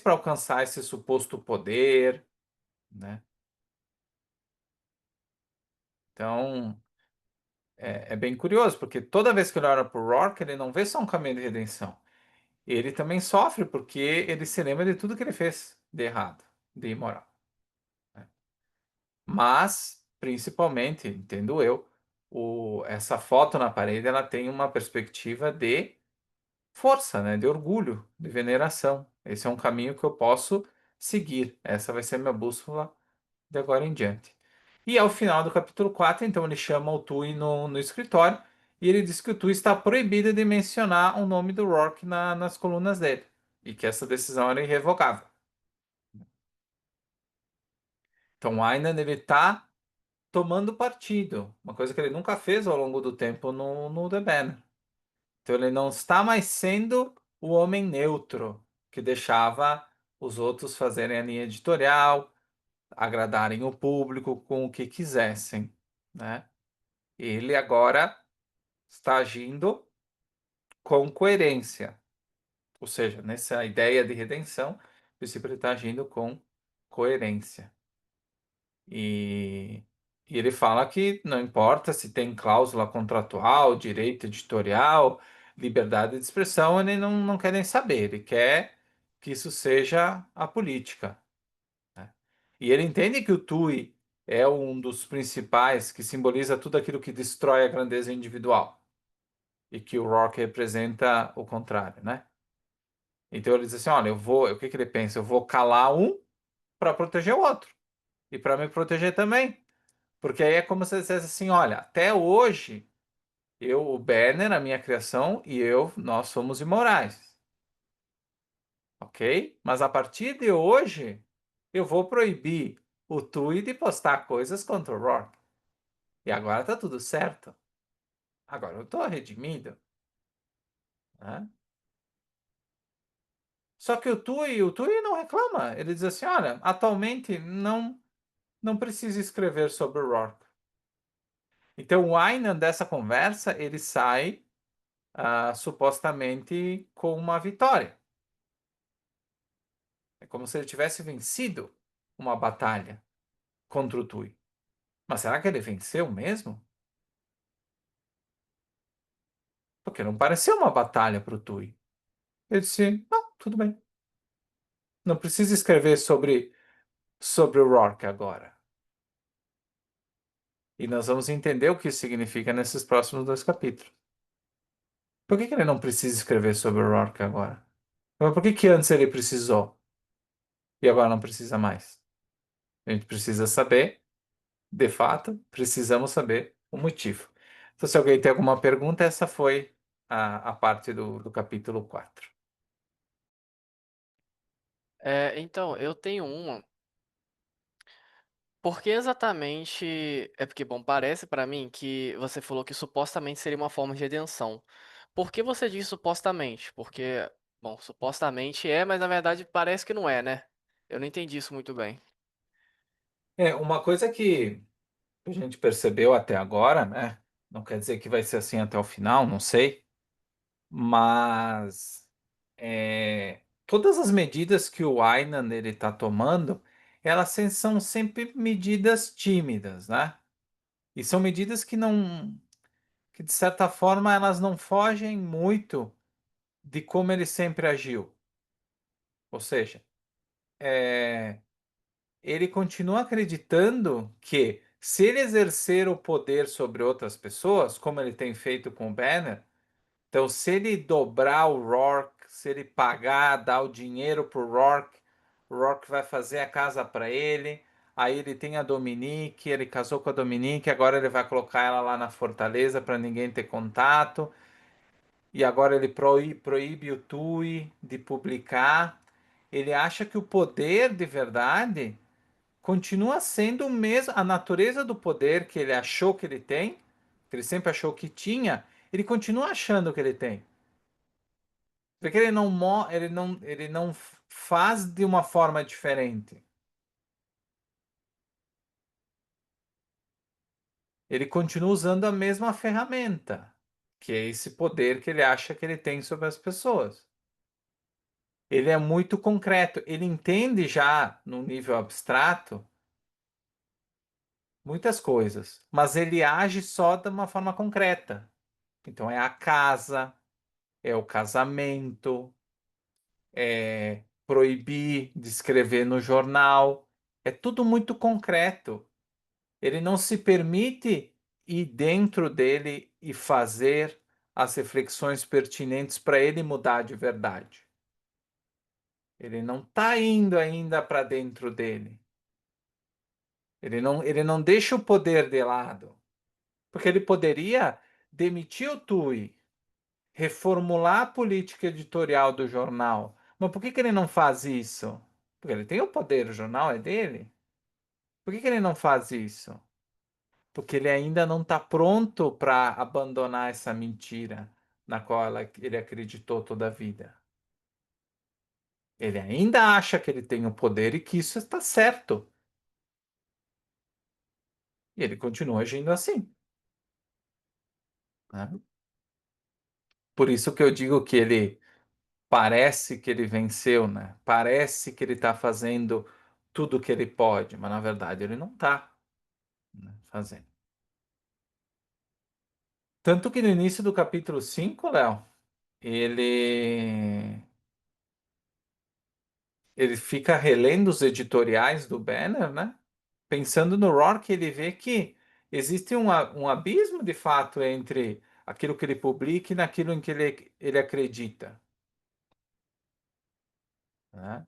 para alcançar esse suposto poder, né? Então, é bem curioso, porque toda vez que ele olha para o Rourke, ele não vê só um caminho de redenção. Ele também sofre porque ele se lembra de tudo que ele fez de errado, de imoral, né? Mas, principalmente, entendo eu, essa foto na parede ela tem uma perspectiva de força, né? De orgulho, de veneração. Esse é um caminho que eu posso seguir. Essa vai ser minha bússola de agora em diante. E ao final do capítulo 4, então ele chama o Tui no escritório e ele diz que o Tui está proibido de mencionar o nome do Rourke nas colunas dele e que essa decisão era irrevogável. Então o Aynan ele está tomando partido, uma coisa que ele nunca fez ao longo do tempo no The Banner. Então ele não está mais sendo o homem neutro que deixava os outros fazerem a linha editorial, agradarem o público com o que quisessem, né? Ele agora está agindo com coerência, ou seja, nessa ideia de redenção, o princípio ele está agindo com coerência. E, e ele fala que não importa se tem cláusula contratual, direito editorial, liberdade de expressão, ele não quer nem saber, ele quer que isso seja a política, né? E ele entende que o TUI é um dos principais que simboliza tudo aquilo que destrói a grandeza individual e que o Rock representa o contrário, né? Então ele diz assim, olha, o que que ele pensa? Eu vou calar um para proteger o outro e para me proteger também. Porque aí é como se eu dissesse assim, olha, até hoje, o Banner, a minha criação, e nós somos imorais, ok? Mas a partir de hoje, eu vou proibir o Tui de postar coisas contra o Rock. E agora tá tudo certo. Agora eu tô redimido, né? Só que o Tui não reclama. Ele diz assim, olha, atualmente não precisa escrever sobre o Rock. Então o Aynan dessa conversa, ele sai supostamente com uma vitória. É como se ele tivesse vencido uma batalha contra o Tui. Mas será que ele venceu mesmo? Porque não pareceu uma batalha para o Tui. Ele disse: não, tudo bem. Não precisa escrever sobre o Rourke agora. E nós vamos entender o que isso significa nesses próximos dois capítulos. Por que que ele não precisa escrever sobre o Rourke agora? Mas por que que antes ele precisou e agora não precisa mais? A gente precisa saber. De fato, precisamos saber o motivo. Então, se alguém tem alguma pergunta, essa foi a parte do capítulo 4. Então, eu tenho uma. Por que exatamente. É porque, bom, parece pra mim que você falou que supostamente seria uma forma de redenção. Por que você diz supostamente? Porque, bom, supostamente é, mas na verdade parece que não é, né? Eu não entendi isso muito bem. É, uma coisa que a gente percebeu até agora, né? Não quer dizer que vai ser assim até o final, não sei, mas todas as medidas que o Aynan ele está tomando, são sempre medidas tímidas, né? E são medidas que não, que de certa forma elas não fogem muito de como ele sempre agiu. Ou seja, é, ele continua acreditando que se ele exercer o poder sobre outras pessoas, como ele tem feito com o Banner, então se ele dobrar o Rourke, se ele pagar, dar o dinheiro pro Rourke, o Rourke vai fazer a casa para ele. Aí ele tem a Dominique, ele casou com a Dominique, agora ele vai colocar ela lá na Fortaleza para ninguém ter contato. E agora ele proíbe o TUI de publicar. Ele acha que o poder de verdade continua sendo o mesmo, a natureza do poder que ele achou que ele tem, que ele sempre achou que tinha, ele continua achando que ele tem. Porque ele não faz de uma forma diferente. Ele continua usando a mesma ferramenta, que é esse poder que ele acha que ele tem sobre as pessoas. Ele é muito concreto, ele entende já no nível abstrato muitas coisas, mas ele age só de uma forma concreta. Então é a casa, é o casamento, é proibir de escrever no jornal, é tudo muito concreto. Ele não se permite ir dentro dele e fazer as reflexões pertinentes para ele mudar de verdade. Ele não está indo ainda para dentro dele. Ele não deixa o poder de lado, porque ele poderia demitir o TUI, reformular a política editorial do jornal. Mas por que que ele não faz isso? Porque ele tem o poder, o jornal é dele. Por que que ele não faz isso? Porque ele ainda não está pronto para abandonar essa mentira na qual ele acreditou toda a vida. Ele ainda acha que ele tem o poder e que isso está certo. E ele continua agindo assim, né? Por isso que eu digo que ele parece que ele venceu, né? Parece que ele está fazendo tudo o que ele pode, mas na verdade ele não está, né, fazendo. Tanto que no início do capítulo 5, Léo, ele ele fica relendo os editoriais do Banner, né? Pensando no Rourke, ele vê que existe um abismo de fato entre aquilo que ele publica e naquilo em que ele acredita, né?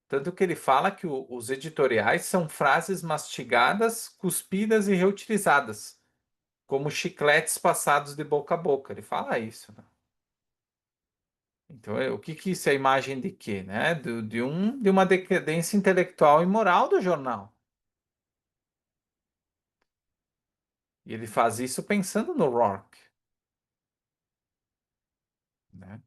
Tanto que ele fala que os editoriais são frases mastigadas, cuspidas e reutilizadas, como chicletes passados de boca a boca. Ele fala isso, né? Então, o que que isso é imagem de quê, né? De uma decadência intelectual e moral do jornal. E ele faz isso pensando no Rourke, né?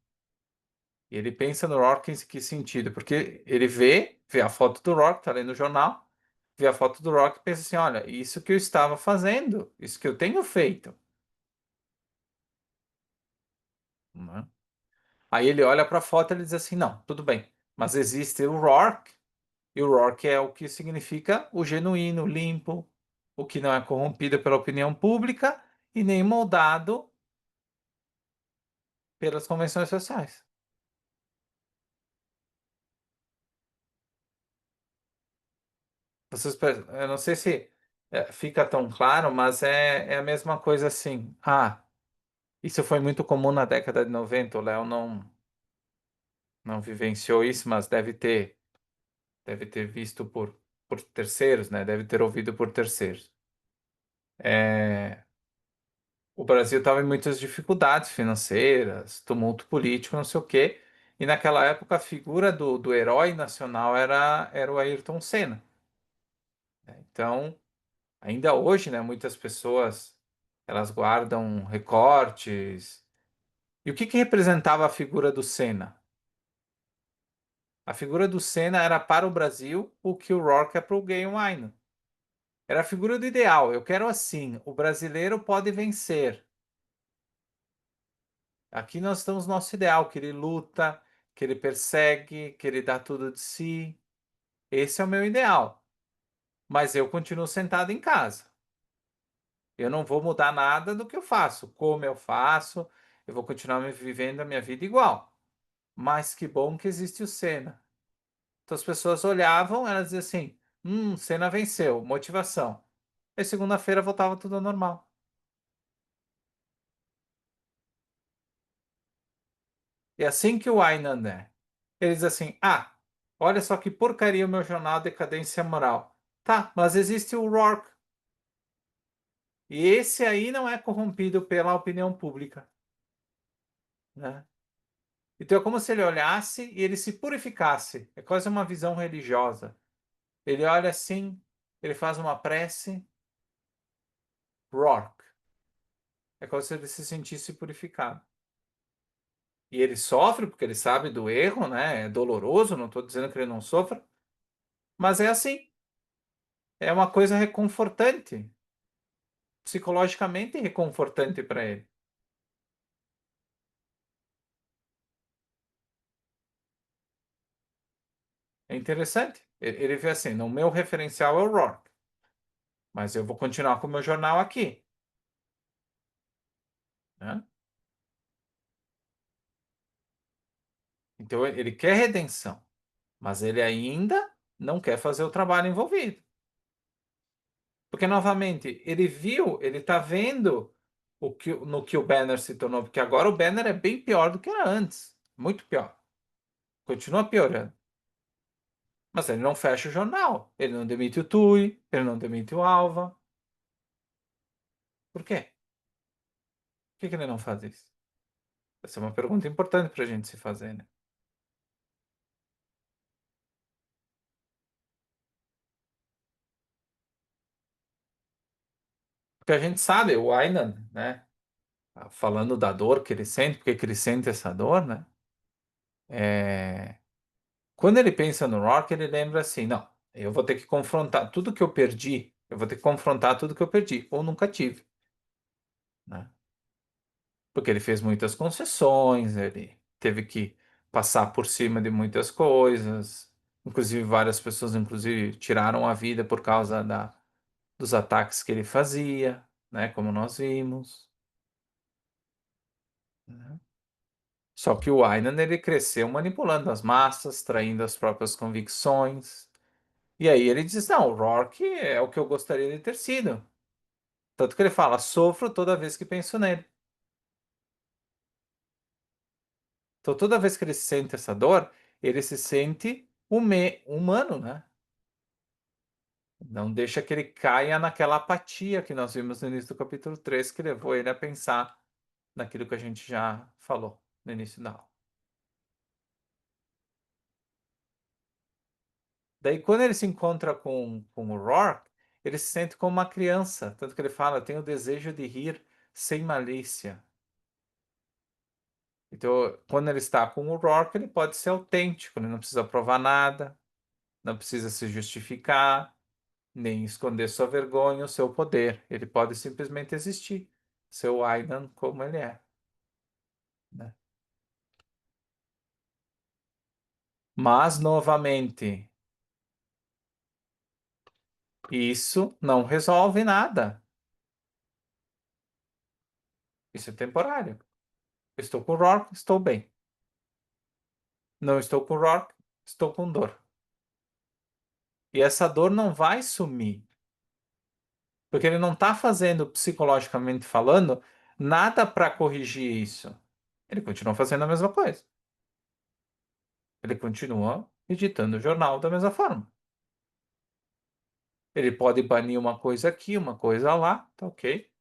E ele pensa no Rourke em que sentido? Porque ele vê a foto do Rourke, tá lendo no jornal, vê a foto do Rourke e pensa assim, olha, isso que eu estava fazendo, isso que eu tenho feito, né? Aí ele olha para a foto e ele diz assim, não, tudo bem, mas existe o Rourke, e o Rourke é o que significa o genuíno, limpo, o que não é corrompido pela opinião pública e nem moldado pelas convenções sociais. Eu não sei se fica tão claro, mas é a mesma coisa assim. Ah, isso foi muito comum na década de 90. O Léo não vivenciou isso, mas deve ter visto por terceiros, né? Deve ter ouvido por terceiros. É, o Brasil estava em muitas dificuldades financeiras, tumulto político, não sei o quê. E naquela época a figura do herói nacional era o Ayrton Senna. Então, ainda hoje, né, muitas pessoas elas guardam recortes. E o que que representava a figura do Senna? A figura do Senna era para o Brasil o que o Rourke é para o Gay Wine. Era a figura do ideal. Eu quero assim. O brasileiro pode vencer. Aqui nós estamos no nosso ideal, que ele luta, que ele persegue, que ele dá tudo de si. Esse é o meu ideal. Mas eu continuo sentado em casa. Eu não vou mudar nada do que eu faço, como eu faço, eu vou continuar vivendo a minha vida igual. Mas que bom que existe o Senna. Então as pessoas olhavam, elas diziam assim: Senna venceu, motivação. E segunda-feira voltava tudo ao normal. E assim que o Aynan é. Ele diz assim: olha só que porcaria o meu jornal Decadência Moral. Tá, mas existe o Rourke. E esse aí não é corrompido pela opinião pública, né? Então é como se ele olhasse e ele se purificasse. É quase uma visão religiosa. Ele olha assim, ele faz uma prece, Rourke. É como se ele se sentisse purificado. E ele sofre porque ele sabe do erro, né? É doloroso, não estou dizendo que ele não sofra, mas é assim. É uma coisa reconfortante, psicologicamente reconfortante para ele. É interessante. Ele vê assim, no meu referencial é o Rourke, mas eu vou continuar com o meu jornal aqui, né? Então ele quer redenção, mas ele ainda não quer fazer o trabalho envolvido. Porque, novamente, ele viu, ele está vendo no que o Banner se tornou, porque agora o Banner é bem pior do que era antes. Muito pior. Continua piorando. Mas ele não fecha o jornal. Ele não demite o Tui, ele não demite o Alva. Por quê? Por que que ele não faz isso? Essa é uma pergunta importante para a gente se fazer, né? Porque a gente sabe, o Aynan, né? Falando da dor que ele sente, porque que ele sente essa dor, né? É... Quando ele pensa no Rock, ele lembra assim: não, eu vou ter que confrontar tudo que eu perdi, eu vou ter que confrontar tudo que eu perdi, ou nunca tive, né? Porque ele fez muitas concessões, ele teve que passar por cima de muitas coisas, inclusive várias pessoas, inclusive, tiraram a vida por causa dos ataques que ele fazia, né? Como nós vimos, né? Só que o Aynan, ele cresceu manipulando as massas, traindo as próprias convicções. E aí ele diz: não, o Rourke é o que eu gostaria de ter sido. Tanto que ele fala: sofro toda vez que penso nele. Então, toda vez que ele sente essa dor, ele se sente humano, né? Não deixa que ele caia naquela apatia que nós vimos no início do capítulo 3, que levou ele a pensar naquilo que a gente já falou no início da aula. Daí, quando ele se encontra com o Rourke, ele se sente como uma criança. Tanto que ele fala: eu tenho o desejo de rir sem malícia. Então, quando ele está com o Rourke, ele pode ser autêntico, ele não precisa provar nada, não precisa se justificar, nem esconder sua vergonha ou seu poder. Ele pode simplesmente existir, ser o Aidan como ele é, né? Mas, novamente, isso não resolve nada. Isso é temporário. Estou com o Rourke, estou bem. Não estou com o Rourke, estou com dor. E essa dor não vai sumir. Porque ele não está fazendo, psicologicamente falando, nada para corrigir isso. Ele continua fazendo a mesma coisa. Ele continua editando o jornal da mesma forma. Ele pode banir uma coisa aqui, uma coisa lá, tá ok.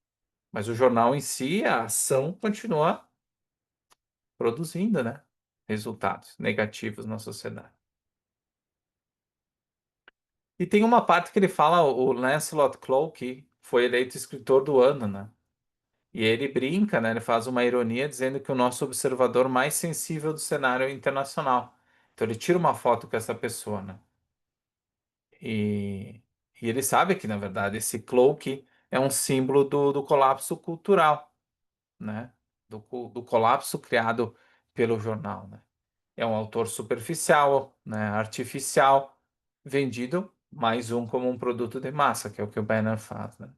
Mas o jornal em si, a ação continua produzindo, né? resultados negativos na sociedade. E tem uma parte que ele fala, o Lancelot Cloke foi eleito escritor do ano, né? E ele brinca, né? Ele faz uma ironia dizendo que o nosso observador mais sensível do cenário internacional. Então ele tira uma foto com essa pessoa, né? E, e ele sabe que, na verdade, esse cloak é um símbolo do colapso cultural, né? Do colapso criado pelo jornal, né? É um autor superficial, né? Artificial, vendido mais um como um produto de massa, que é o que o Banner faz, né?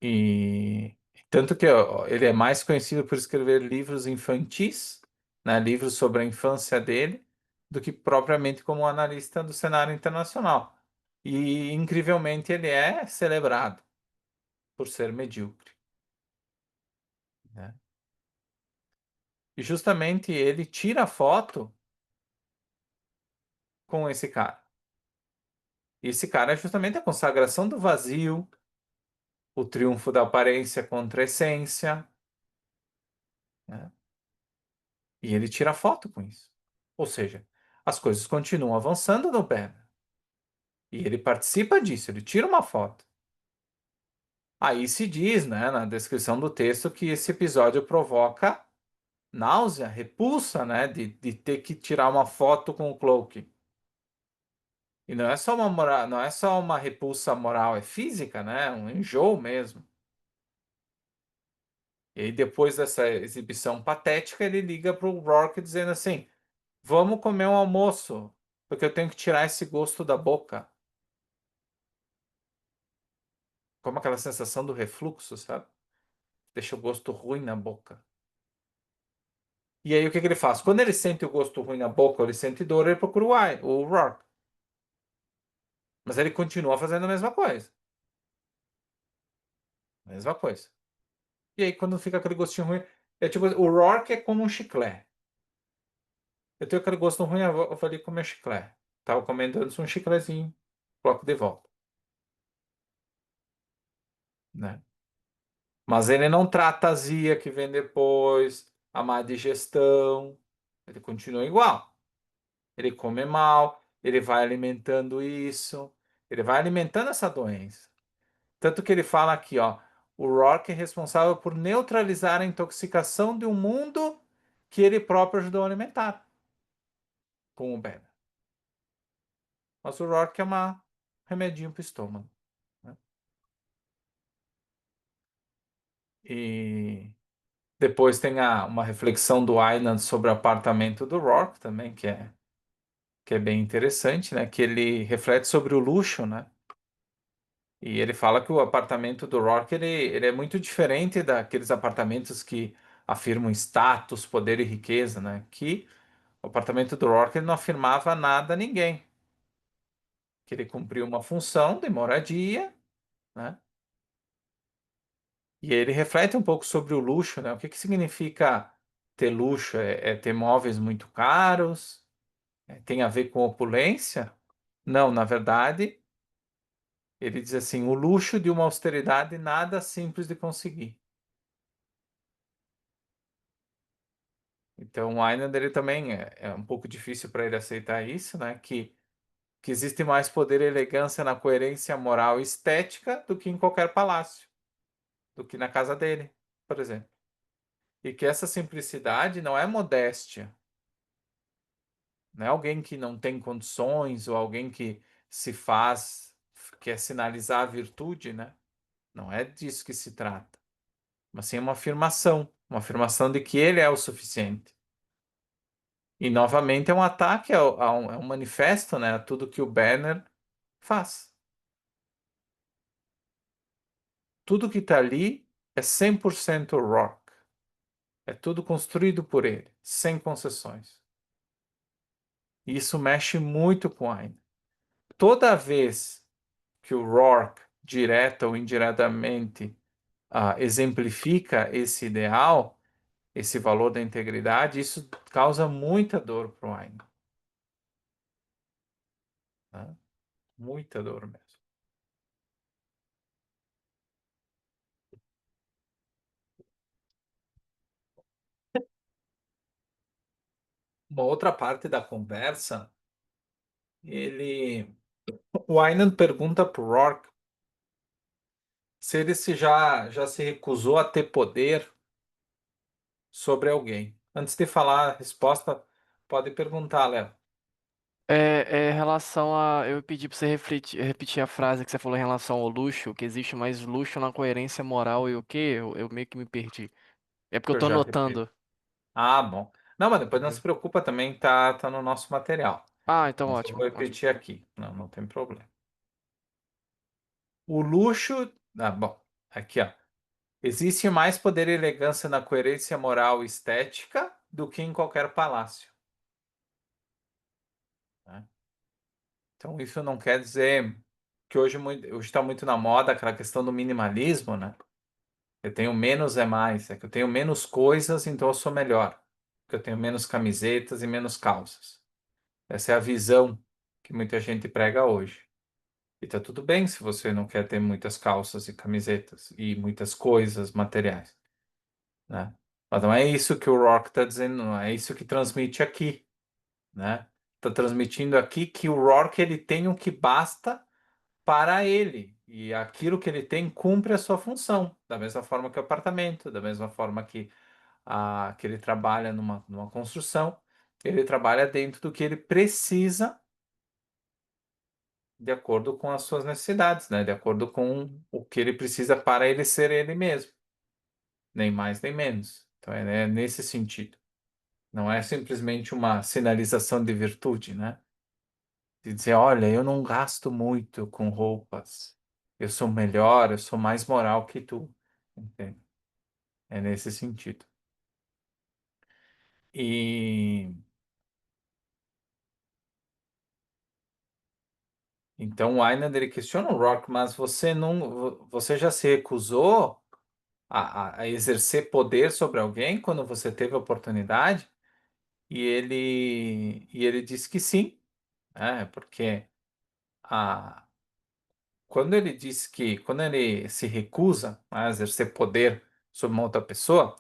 E tanto que ó, ele é mais conhecido por escrever livros infantis, né, livros sobre a infância dele, do que propriamente como analista do cenário internacional. E incrivelmente ele é celebrado por ser medíocre, né? E justamente ele tira a foto com esse cara. E esse cara é justamente a consagração do vazio, o triunfo da aparência contra a essência, né? E ele tira foto com isso. Ou seja, as coisas continuam avançando no Banner. E ele participa disso, ele tira uma foto. Aí se diz, né, na descrição do texto, que esse episódio provoca náusea, repulsa, né, de ter que tirar uma foto com o Cloak. E não é só uma moral, não é só uma repulsa moral, é física, né, um enjoo mesmo. E aí depois dessa exibição patética, ele liga para o Rourke dizendo assim: "Vamos comer um almoço, porque eu tenho que tirar esse gosto da boca." Como aquela sensação do refluxo, sabe? Deixa o gosto ruim na boca. E aí o que que ele faz? Quando ele sente o gosto ruim na boca, ele sente dor, ele procura o Rourke. Mas ele continua fazendo a mesma coisa. Mesma coisa. E aí quando fica aquele gostinho ruim, é tipo, o Rourke é como um chiclete. Eu tenho aquele gosto ruim, eu vou ali comer chiclete. Tava comendo antes um chiclezinho, coloco de volta, né? Mas ele não trata a azia que vem depois, a má digestão. Ele continua igual. Ele come mal, ele vai alimentando isso, ele vai alimentando essa doença. Tanto que ele fala aqui, ó, o Rourke é responsável por neutralizar a intoxicação de um mundo que ele próprio ajudou a alimentar com o Banner. Mas o Rourke é um remedinho para o estômago, né? E depois tem uma reflexão do Island sobre o apartamento do Rourke também, que é bem interessante, né? Que ele reflete sobre o luxo, né? E ele fala que o apartamento do Rourke ele é muito diferente daqueles apartamentos que afirmam status, poder e riqueza, né? Que o apartamento do Rourke ele não afirmava nada a ninguém, que ele cumpria uma função de moradia, né? E ele reflete um pouco sobre o luxo, né? O que que significa ter luxo? É ter móveis muito caros? Tem a ver com opulência? Não, na verdade, ele diz assim: o luxo de uma austeridade nada simples de conseguir. Então, o Einstein ele também é um pouco difícil para ele aceitar isso, né? Que existe mais poder e elegância na coerência moral e estética do que em qualquer palácio, do que na casa dele, por exemplo. E que essa simplicidade não é modéstia, não é alguém que não tem condições ou alguém que se faz, quer sinalizar a virtude, né? Não é disso que se trata, mas sim uma afirmação de que ele é o suficiente. E novamente é um ataque a um manifesto, né? A tudo que o Banner faz. Tudo que está ali é 100% rock. É tudo construído por ele, sem concessões. E isso mexe muito com a Ayn. Toda vez que o Rourke, direta ou indiretamente, exemplifica esse ideal, esse valor da integridade, isso causa muita dor para o Ayn, né? Muita dor mesmo. uma outra parte da conversa, ele, o Aynan pergunta pro Rourke se ele já se recusou a ter poder sobre alguém. Antes de falar a resposta, pode perguntar, Léo. É em relação a. Eu pedi pra você repetir a frase que você falou em relação ao luxo, que existe mais luxo na coerência moral e o quê? Eu meio que me perdi. É porque eu Que eu tô já repito. anotando. Ah, bom. Não, mas depois não se Entendeu? preocupa também, tá no nosso material. Ah, então Mas eu vou ótimo, ótimo. repetir aqui. Não, não tem problema. O luxo. Ah, bom. Aqui, ó. Existe mais poder e elegância na coerência moral e estética do que em qualquer palácio, né? Então, isso não quer dizer que hoje está muito na moda aquela questão do minimalismo, né? Eu tenho menos é mais. É que eu tenho menos coisas, então eu sou melhor. Porque eu tenho menos camisetas e menos calças. Essa é a visão que muita gente prega hoje. E tá tudo bem se você não quer ter muitas calças e camisetas e muitas coisas materiais, né? Mas não é isso que o Rock está dizendo, não é isso que transmite aqui, né? Tá transmitindo aqui que o Rock ele tem o que basta para ele e aquilo que ele tem cumpre a sua função, da mesma forma que o apartamento, da mesma forma que ele trabalha numa construção, ele trabalha dentro do que ele precisa de acordo com as suas necessidades, né? De acordo com o que ele precisa para ele ser ele mesmo, nem mais nem menos. Então é nesse sentido. Não é simplesmente uma sinalização de virtude, né? De dizer, olha, eu não gasto muito com roupas. Eu sou melhor, eu sou mais moral que tu. Entende? É nesse sentido. E então o Aynan ele questiona o Rock, mas você não, você já se recusou a exercer poder sobre alguém quando você teve a oportunidade? E ele disse que sim, né? Porque a, quando ele se recusa a exercer poder sobre uma outra pessoa,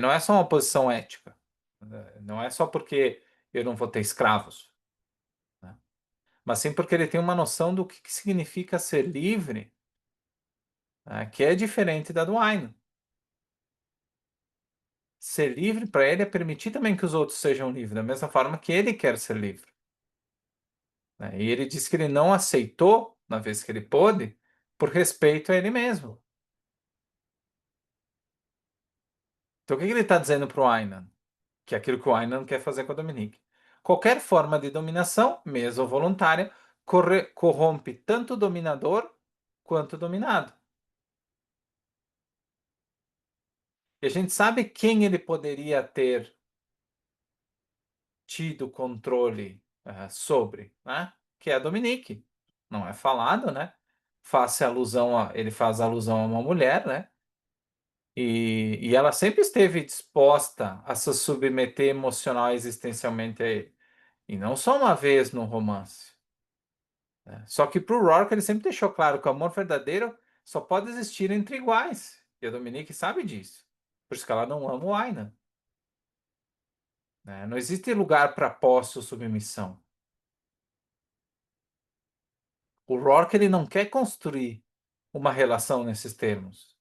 não é só uma posição ética, né? Não é só porque eu não vou ter escravos, né? Mas sim porque ele tem uma noção do que significa ser livre, né? Que é diferente da do Aino. Ser livre para ele é permitir também que os outros sejam livres, da mesma forma que ele quer ser livre, né? E ele disse que ele não aceitou, na vez que ele pôde, por respeito a ele mesmo. Então, o que que ele está dizendo para o Aynan? Que é aquilo que o Aynan quer fazer com a Dominique. Qualquer forma de dominação, mesmo voluntária, corrompe tanto o dominador quanto o dominado. E a gente sabe quem ele poderia ter tido controle sobre, né? Que é a Dominique. Não é falado, né? Ele faz alusão a uma mulher, né? E ela sempre esteve disposta a se submeter emocional e existencialmente a ele. E não só uma vez no romance, né? Só que pro Rourke ele sempre deixou claro que o amor verdadeiro só pode existir entre iguais. E a Dominique sabe disso. Por isso que ela não ama o Aynan, né? Não existe lugar para posse ou submissão. O Rourke ele não quer construir uma relação nesses termos.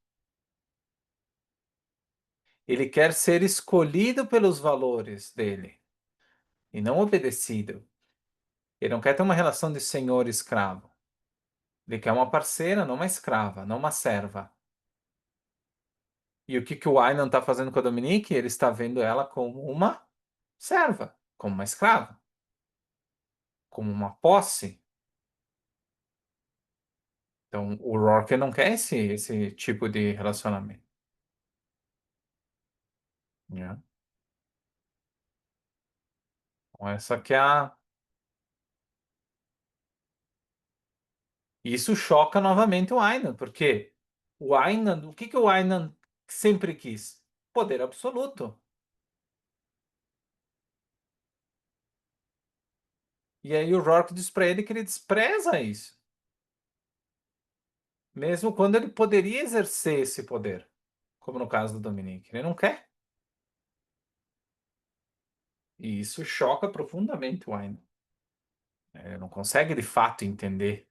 Ele quer ser escolhido pelos valores dele e não obedecido. Ele não quer ter uma relação de senhor e escravo. Ele quer uma parceira, não uma escrava, não uma serva. E o que que o Aynan está fazendo com a Dominique? Ele está vendo ela como uma serva, como uma escrava, como uma posse. Então, o Rourke não quer esse tipo de relacionamento, né? Então, essa que é a... Isso choca novamente o Aynan, porque o que que o Aynan sempre quis? Poder absoluto. E aí o Rourke diz para ele que ele despreza isso, mesmo quando ele poderia exercer esse poder, como no caso do Dominique. Ele não quer. E isso choca profundamente o Aina. Ele não consegue de fato entender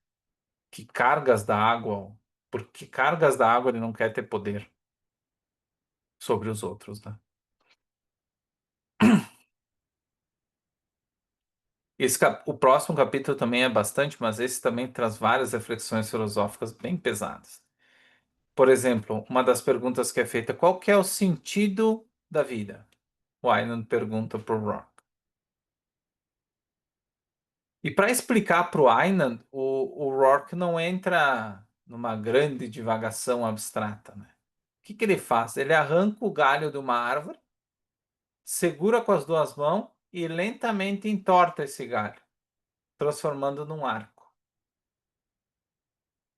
que cargas da água, por que cargas da água ele não quer ter poder sobre os outros, né? O próximo capítulo também é bastante, mas esse também traz várias reflexões filosóficas bem pesadas. Por exemplo, uma das perguntas que é feita, qual que é o sentido da vida? O Aynan pergunta para o Rock. E para explicar para o Aynan, o Rourke não entra numa grande divagação abstrata, né? O que que ele faz? Ele arranca o galho de uma árvore, segura com as duas mãos e lentamente entorta esse galho, transformando num arco.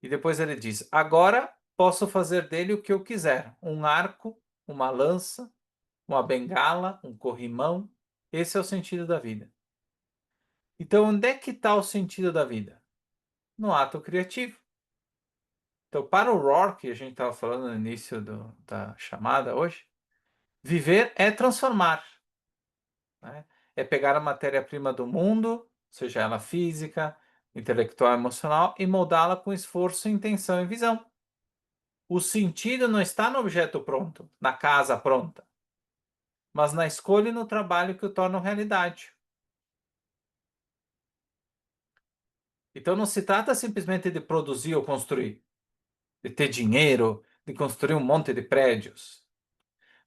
E depois ele diz: agora posso fazer dele o que eu quiser: um arco, uma lança, uma bengala, um corrimão. Esse é o sentido da vida. Então, onde é que está o sentido da vida? No ato criativo. Então, para o Rourke, que a gente estava falando no início da chamada hoje, viver é transformar, né? É pegar a matéria-prima do mundo, seja ela física, intelectual, emocional, e moldá-la com esforço, intenção e visão. O sentido não está no objeto pronto, na casa pronta, mas na escolha e no trabalho que o tornam realidade. Então, não se trata simplesmente de produzir ou construir, de ter dinheiro, de construir um monte de prédios,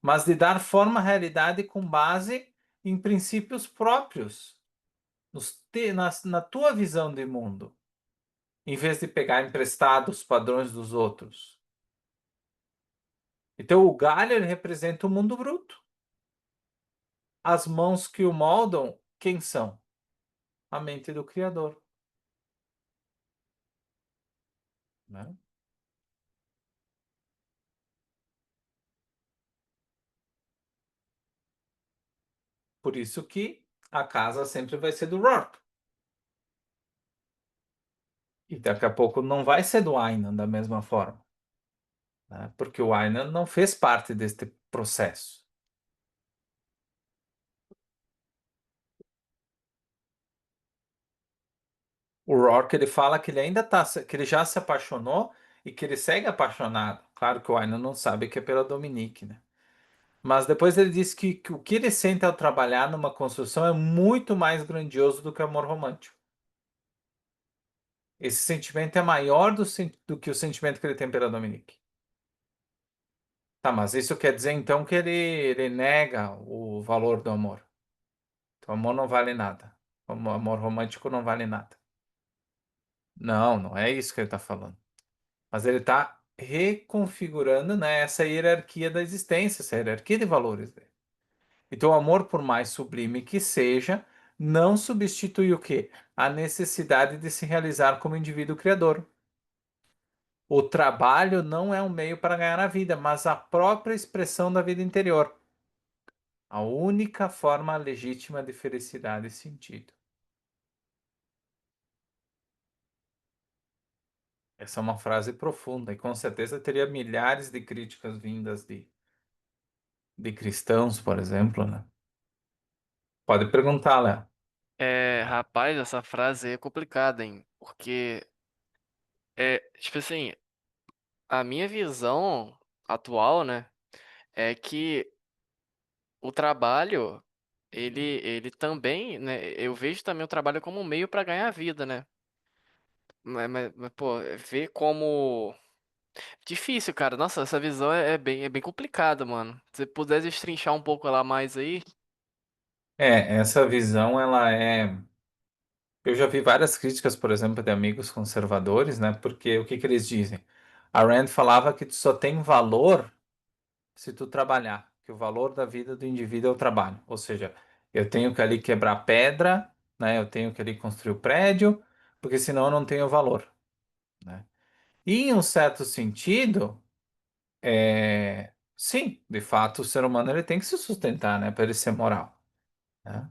mas de dar forma à realidade com base em princípios próprios, na tua visão de mundo, em vez de pegar emprestado os padrões dos outros. Então, o galho ele representa o mundo bruto. As mãos que o moldam, quem são? A mente do Criador, né? Por isso que a casa sempre vai ser do Rourke. E daqui a pouco não vai ser do Aynan da mesma forma, né? Porque o Aynan não fez parte deste processo. O Rourke ele fala que ele ainda tá, que ele já se apaixonou e que ele segue apaixonado. Claro que o Aynan não sabe que é pela Dominique, né? Mas depois ele diz que o que ele sente ao trabalhar numa construção é muito mais grandioso do que o amor romântico. Esse sentimento é maior do que o sentimento que ele tem pela Dominique. Tá, mas isso quer dizer então que ele nega o valor do amor. Então, o amor não vale nada. O amor romântico não vale nada. Não, não é isso que ele está falando. Mas ele está reconfigurando, né, essa hierarquia da existência, essa hierarquia de valores dele. Então, o amor, por mais sublime que seja, não substitui o quê? A necessidade de se realizar como indivíduo criador. O trabalho não é um meio para ganhar a vida, mas a própria expressão da vida interior. A única forma legítima de felicidade e sentido. Essa é uma frase profunda e com certeza teria milhares de críticas vindas de cristãos, por exemplo, né? Pode perguntar, Léo. Rapaz, essa frase aí é complicada, hein? Porque, tipo assim, a minha visão atual, né, é que o trabalho, ele também, né, eu vejo também o trabalho como um meio para ganhar vida, né? Pô, ver como. Difícil, cara. Nossa, essa visão é bem complicada, mano. Se você puder destrinchar um pouco ela mais aí. Essa visão, ela é. Eu já vi várias críticas, por exemplo, de amigos conservadores, né? Porque o que que eles dizem? A Rand falava que tu só tem valor se tu trabalhar, que o valor da vida do indivíduo é o trabalho. Ou seja, eu tenho que ali quebrar pedra, né? Eu tenho que ali construir o prédio, porque senão eu não tenho valor, né? E em um certo sentido, sim, de fato, o ser humano ele tem que se sustentar, né? Para ele ser moral, né?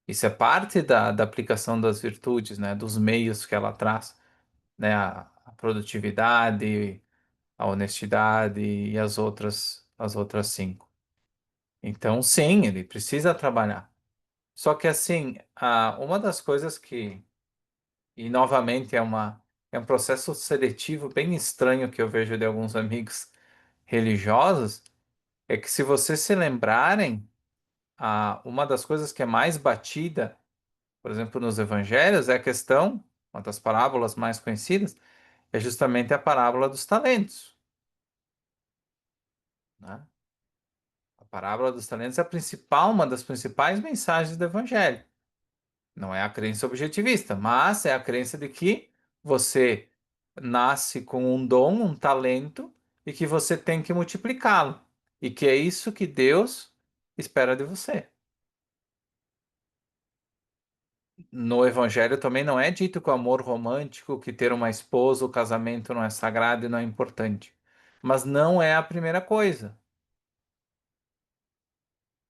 Isso é parte da aplicação das virtudes, né? Dos meios que ela traz, né? A produtividade, a honestidade e as outras cinco. Então, sim, ele precisa trabalhar. Só que assim, uma das coisas que, e novamente é um processo seletivo bem estranho que eu vejo de alguns amigos religiosos, é que se vocês se lembrarem, uma das coisas que é mais batida, por exemplo, nos evangelhos, é a questão, uma das parábolas mais conhecidas, é justamente a parábola dos talentos, né? A parábola dos talentos é a principal, uma das principais mensagens do evangelho. Não é a crença objetivista, mas é a crença de que você nasce com um dom, um talento, e que você tem que multiplicá-lo. E que é isso que Deus espera de você. No Evangelho também não é dito que o amor romântico, que ter uma esposa, o casamento não é sagrado e não é importante. Mas não é a primeira coisa.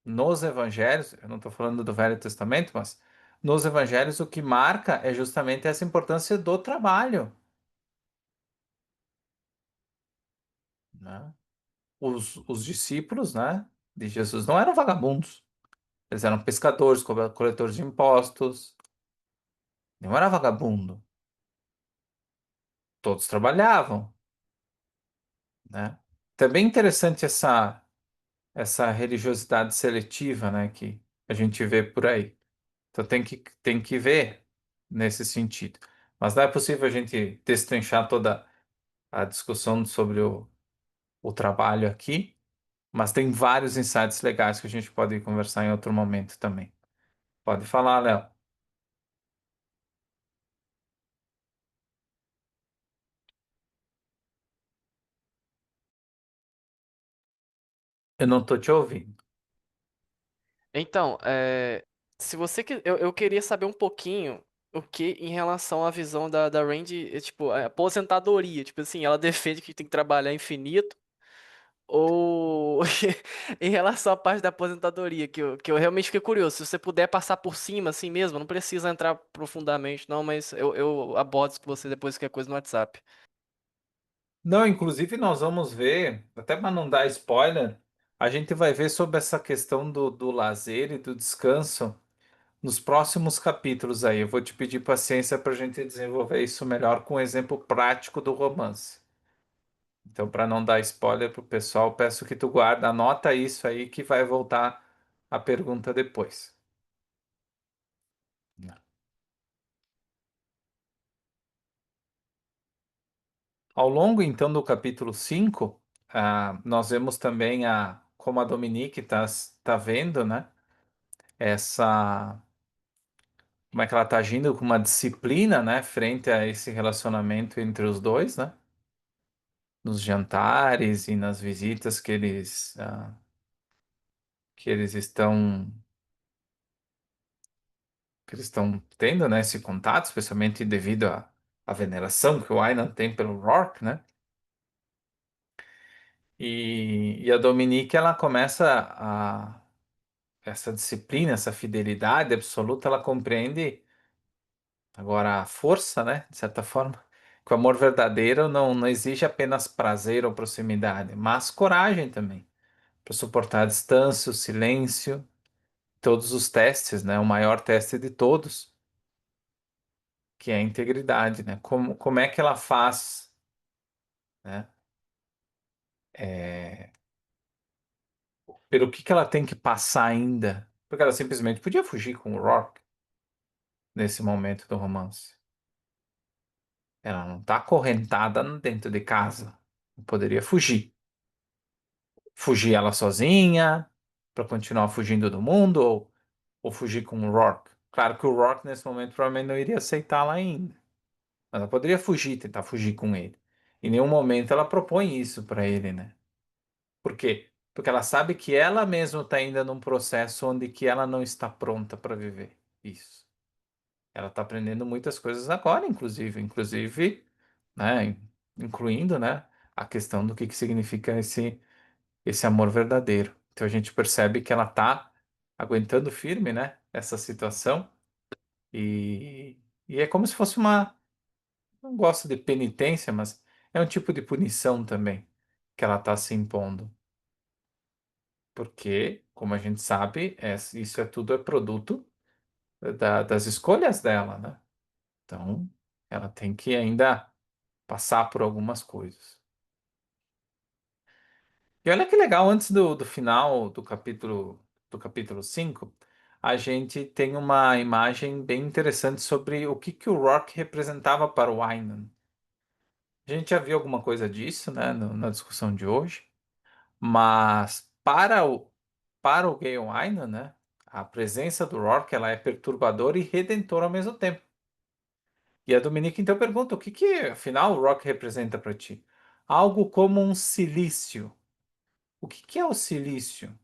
Nos Evangelhos, eu não estou falando do Velho Testamento, mas nos Evangelhos o que marca é justamente essa importância do trabalho, né? Os discípulos, né, de Jesus não eram vagabundos. Eles eram pescadores, coletores de impostos. Não era vagabundo. Todos trabalhavam, né? Também interessante essa religiosidade seletiva, né, que a gente vê por aí. Então tem que ver nesse sentido. Mas não é possível a gente destrinchar toda a discussão sobre o trabalho aqui, mas tem vários insights legais que a gente pode conversar em outro momento também. Pode falar, Léo. Eu não tô te ouvindo. Então, se você eu queria saber um pouquinho o que em relação à visão da Randy, tipo, a aposentadoria, tipo assim, ela defende que tem que trabalhar infinito ou em relação à parte da aposentadoria, que eu realmente fiquei curioso, se você puder passar por cima assim mesmo, não precisa entrar profundamente não, mas eu abordo isso com você depois que é coisa no WhatsApp. Não, inclusive nós vamos ver, até para não dar spoiler, a gente vai ver sobre essa questão do lazer e do descanso nos próximos capítulos aí. Eu vou te pedir paciência para a gente desenvolver isso melhor com um exemplo prático do romance. Então, para não dar spoiler pro pessoal, peço que tu guarda, anota isso aí que vai voltar a pergunta depois. Ao longo, então, do capítulo 5, nós vemos também como a Dominique tá vendo, né? Essa, como é que ela tá agindo com uma disciplina, né? Frente a esse relacionamento entre os dois, né? Nos jantares e nas visitas que eles estão tendo, né? Esse contato, especialmente devido à veneração que o Aynan tem pelo Rourke, né? E a Dominique, ela começa essa disciplina, essa fidelidade absoluta, ela compreende agora a força, né, de certa forma, que o amor verdadeiro não exige apenas prazer ou proximidade, mas coragem também, para suportar a distância, o silêncio, todos os testes, né, o maior teste de todos, que é a integridade, né, como é que ela faz, né, é, pelo que ela tem que passar ainda, porque ela simplesmente podia fugir com o Rock nesse momento do romance. Ela não está acorrentada dentro de casa. Poderia fugir. Fugir ela sozinha, para continuar fugindo do mundo, ou fugir com o Rourke. Claro que o Rourke, nesse momento, provavelmente não iria aceitá-la ainda. Mas ela poderia fugir, tentar fugir com ele. Em nenhum momento ela propõe isso para ele, né? Por quê? Porque ela sabe que ela mesma está ainda num processo onde que ela não está pronta para viver isso. Ela está aprendendo muitas coisas agora, inclusive, né, incluindo, né, a questão do que significa esse amor verdadeiro. Então a gente percebe que ela está aguentando firme, né, essa situação e, e é como se fosse não gosto de penitência, mas é um tipo de punição também que ela está se impondo, porque, como a gente sabe, isso tudo é produto das escolhas dela, né? Então, ela tem que ainda passar por algumas coisas. E olha que legal, antes do final do capítulo 5, a gente tem uma imagem bem interessante sobre o que que o Rock representava para o Aynan. A gente já viu alguma coisa disso, né, na discussão de hoje, mas para o Gale Aynan, né, a presença do Rock ela é perturbadora e redentora ao mesmo tempo. E a Dominique então pergunta, o que que afinal o Rock representa para ti? Algo como um silício. O que que é o silício?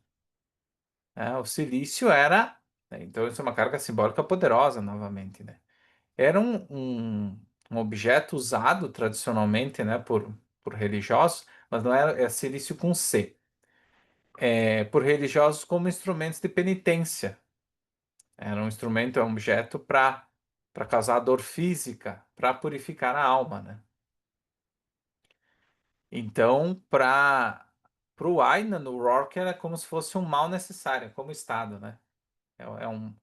O silício era, né, então isso é uma carga simbólica poderosa novamente, né? Era um objeto usado tradicionalmente, né, por religiosos, mas não era, é silício com C, por religiosos como instrumentos de penitência. Era um instrumento, é um objeto para causar dor física, para purificar a alma, né? Então, para o Aynan, o Rourke era como se fosse um mal necessário, como estado, né? É um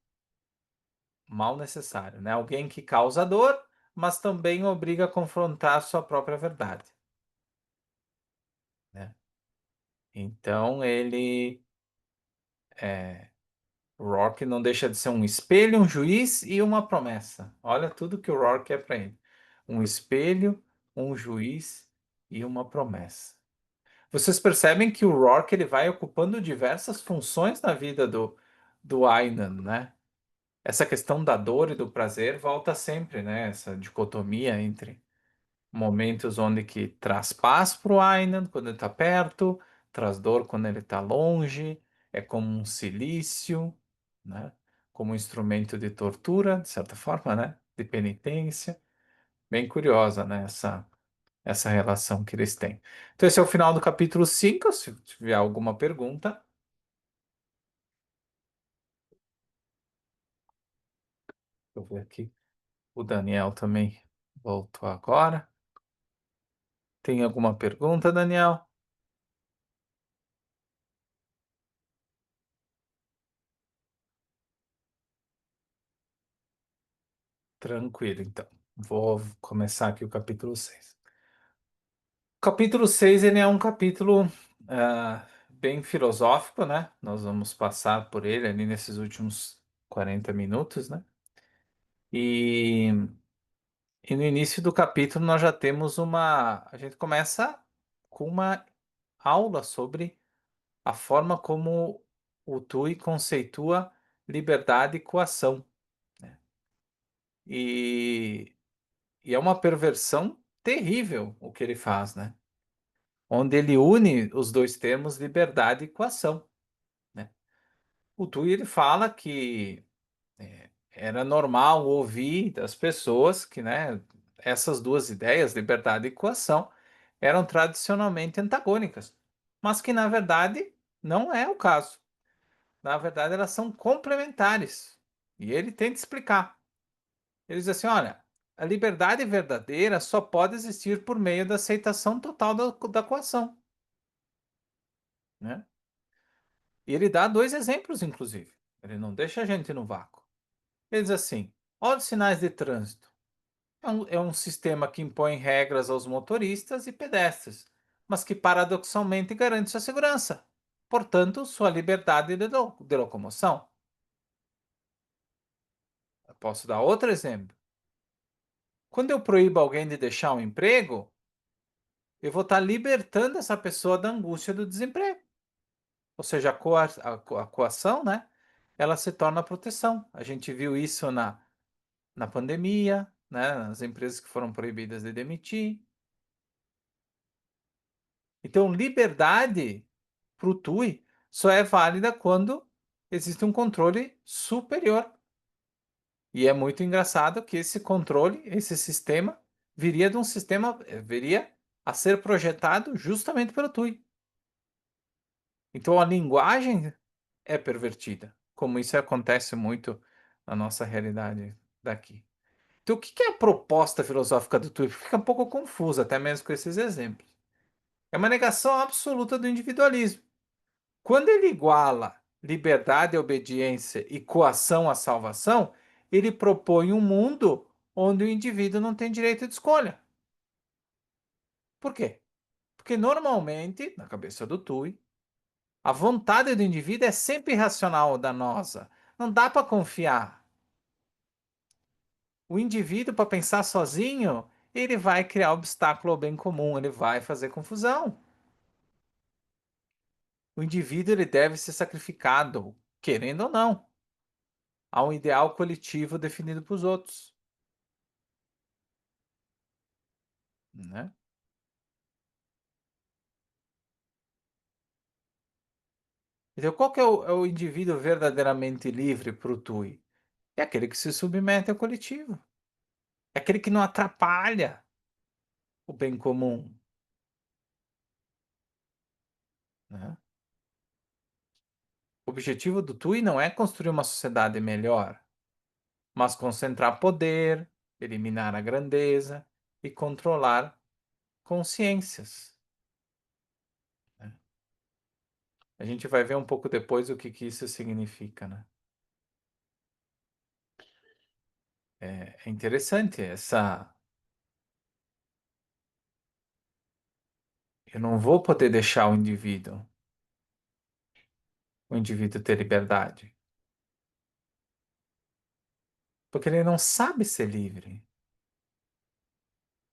mal necessário, né? Alguém que causa dor, mas também obriga a confrontar a sua própria verdade, né? Então o Rourke não deixa de ser um espelho, um juiz e uma promessa. Olha tudo que o Rourke é para ele: um espelho, um juiz e uma promessa. Vocês percebem que o Rourke ele vai ocupando diversas funções na vida do Aynan, né? Essa questão da dor e do prazer volta sempre, né? Essa dicotomia entre momentos onde que traz paz para o Aynan quando ele está perto, traz dor quando ele está longe, é como um cilício, né? Como um instrumento de tortura, de certa forma, né? De penitência. Bem curiosa, né? Essa relação que eles têm. Então, esse é o final do capítulo 5. Se tiver alguma pergunta, eu vou ver aqui. O Daniel também voltou agora. Tem alguma pergunta, Daniel? Tranquilo, então. Vou começar aqui o capítulo 6. O capítulo 6 ele é um capítulo bem filosófico, né? Nós vamos passar por ele ali nesses últimos 40 minutos, né? E, e no início do capítulo nós já temos uma. A gente começa com uma aula sobre a forma como o Tui conceitua liberdade e coação, né? E, e é uma perversão terrível o que ele faz, né? Onde ele une os dois termos liberdade e coação, né? O Tui ele fala que era normal ouvir das pessoas que, né, essas duas ideias, liberdade e coação, eram tradicionalmente antagônicas, mas que na verdade não é o caso. Na verdade, elas são complementares. E ele tenta explicar. Ele diz assim: olha, a liberdade verdadeira só pode existir por meio da aceitação total da coação, né? E ele dá dois exemplos, inclusive. Ele não deixa a gente no vácuo. Ele diz assim: olha os sinais de trânsito. É um sistema que impõe regras aos motoristas e pedestres, mas que paradoxalmente garante sua segurança. Portanto, sua liberdade de locomoção. Eu posso dar outro exemplo. Quando eu proíbo alguém de deixar um emprego, eu vou estar libertando essa pessoa da angústia do desemprego. Ou seja, a coação, né? Ela se torna proteção. A gente viu isso na pandemia, né? Nas empresas que foram proibidas de demitir. Então, liberdade para o TUI só é válida quando existe um controle superior. E é muito engraçado que esse controle, esse sistema, viria de um sistema, viria a ser projetado justamente pelo TUI. Então a linguagem é pervertida, como isso acontece muito na nossa realidade daqui. Então, o que que é a proposta filosófica do TUI? Fica um pouco confusa, até mesmo com esses exemplos. É uma negação absoluta do individualismo. Quando ele iguala liberdade, obediência e coação à salvação, ele propõe um mundo onde o indivíduo não tem direito de escolha. Por quê? Porque normalmente, na cabeça do Tui, a vontade do indivíduo é sempre irracional da nossa. Não dá para confiar. O indivíduo, para pensar sozinho, ele vai criar obstáculo ao bem comum, ele vai fazer confusão. O indivíduo ele deve ser sacrificado, querendo ou não, a um ideal coletivo definido para os outros, né? Então, qual que é o indivíduo verdadeiramente livre para o Tui? É aquele que se submete ao coletivo. É aquele que não atrapalha o bem comum, né? O objetivo do Tui não é construir uma sociedade melhor, mas concentrar poder, eliminar a grandeza e controlar consciências, né? A gente vai ver um pouco depois o que que isso significa, né? É interessante essa. Eu não vou poder deixar o indivíduo ter liberdade, porque ele não sabe ser livre.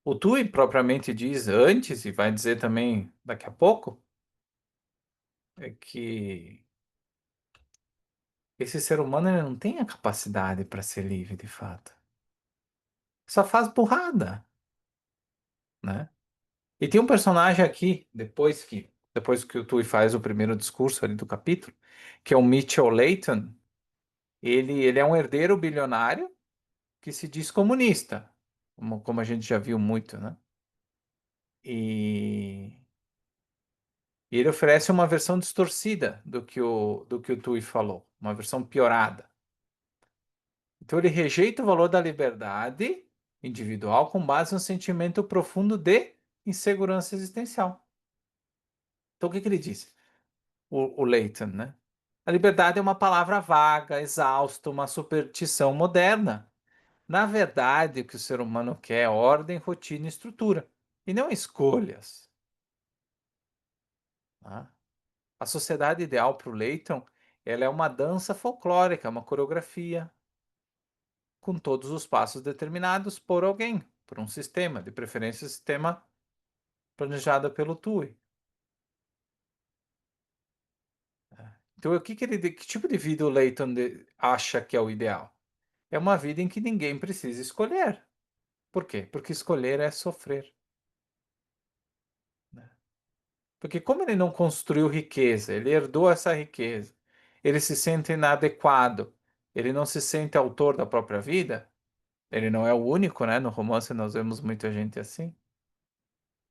O Tui propriamente diz antes, e vai dizer também daqui a pouco, é que esse ser humano ele não tem a capacidade para ser livre de fato. Só faz burrada, né? E tem um personagem aqui, depois que o Tui faz o primeiro discurso ali do capítulo, que é o Mitchell Layton. Ele é um herdeiro bilionário que se diz comunista, como a gente já viu muito, né? E ele oferece uma versão distorcida do que o Tui falou, uma versão piorada. Então ele rejeita o valor da liberdade individual com base no sentimento profundo de insegurança existencial. Então o que que ele diz? O Leighton, né? A liberdade é uma palavra vaga, exausta, uma superstição moderna. Na verdade, o que o ser humano quer é ordem, rotina e estrutura, e não escolhas, tá? A sociedade ideal para o Leighton, ela é uma dança folclórica, uma coreografia, com todos os passos determinados por alguém, por um sistema, de preferência um sistema planejado pelo TUI. Então, que tipo de vida o Leighton acha que é o ideal? É uma vida em que ninguém precisa escolher. Por quê? Porque escolher é sofrer, né? Porque como ele não construiu riqueza, ele herdou essa riqueza, ele se sente inadequado, ele não se sente autor da própria vida, ele não é o único, né? No romance nós vemos muita gente assim.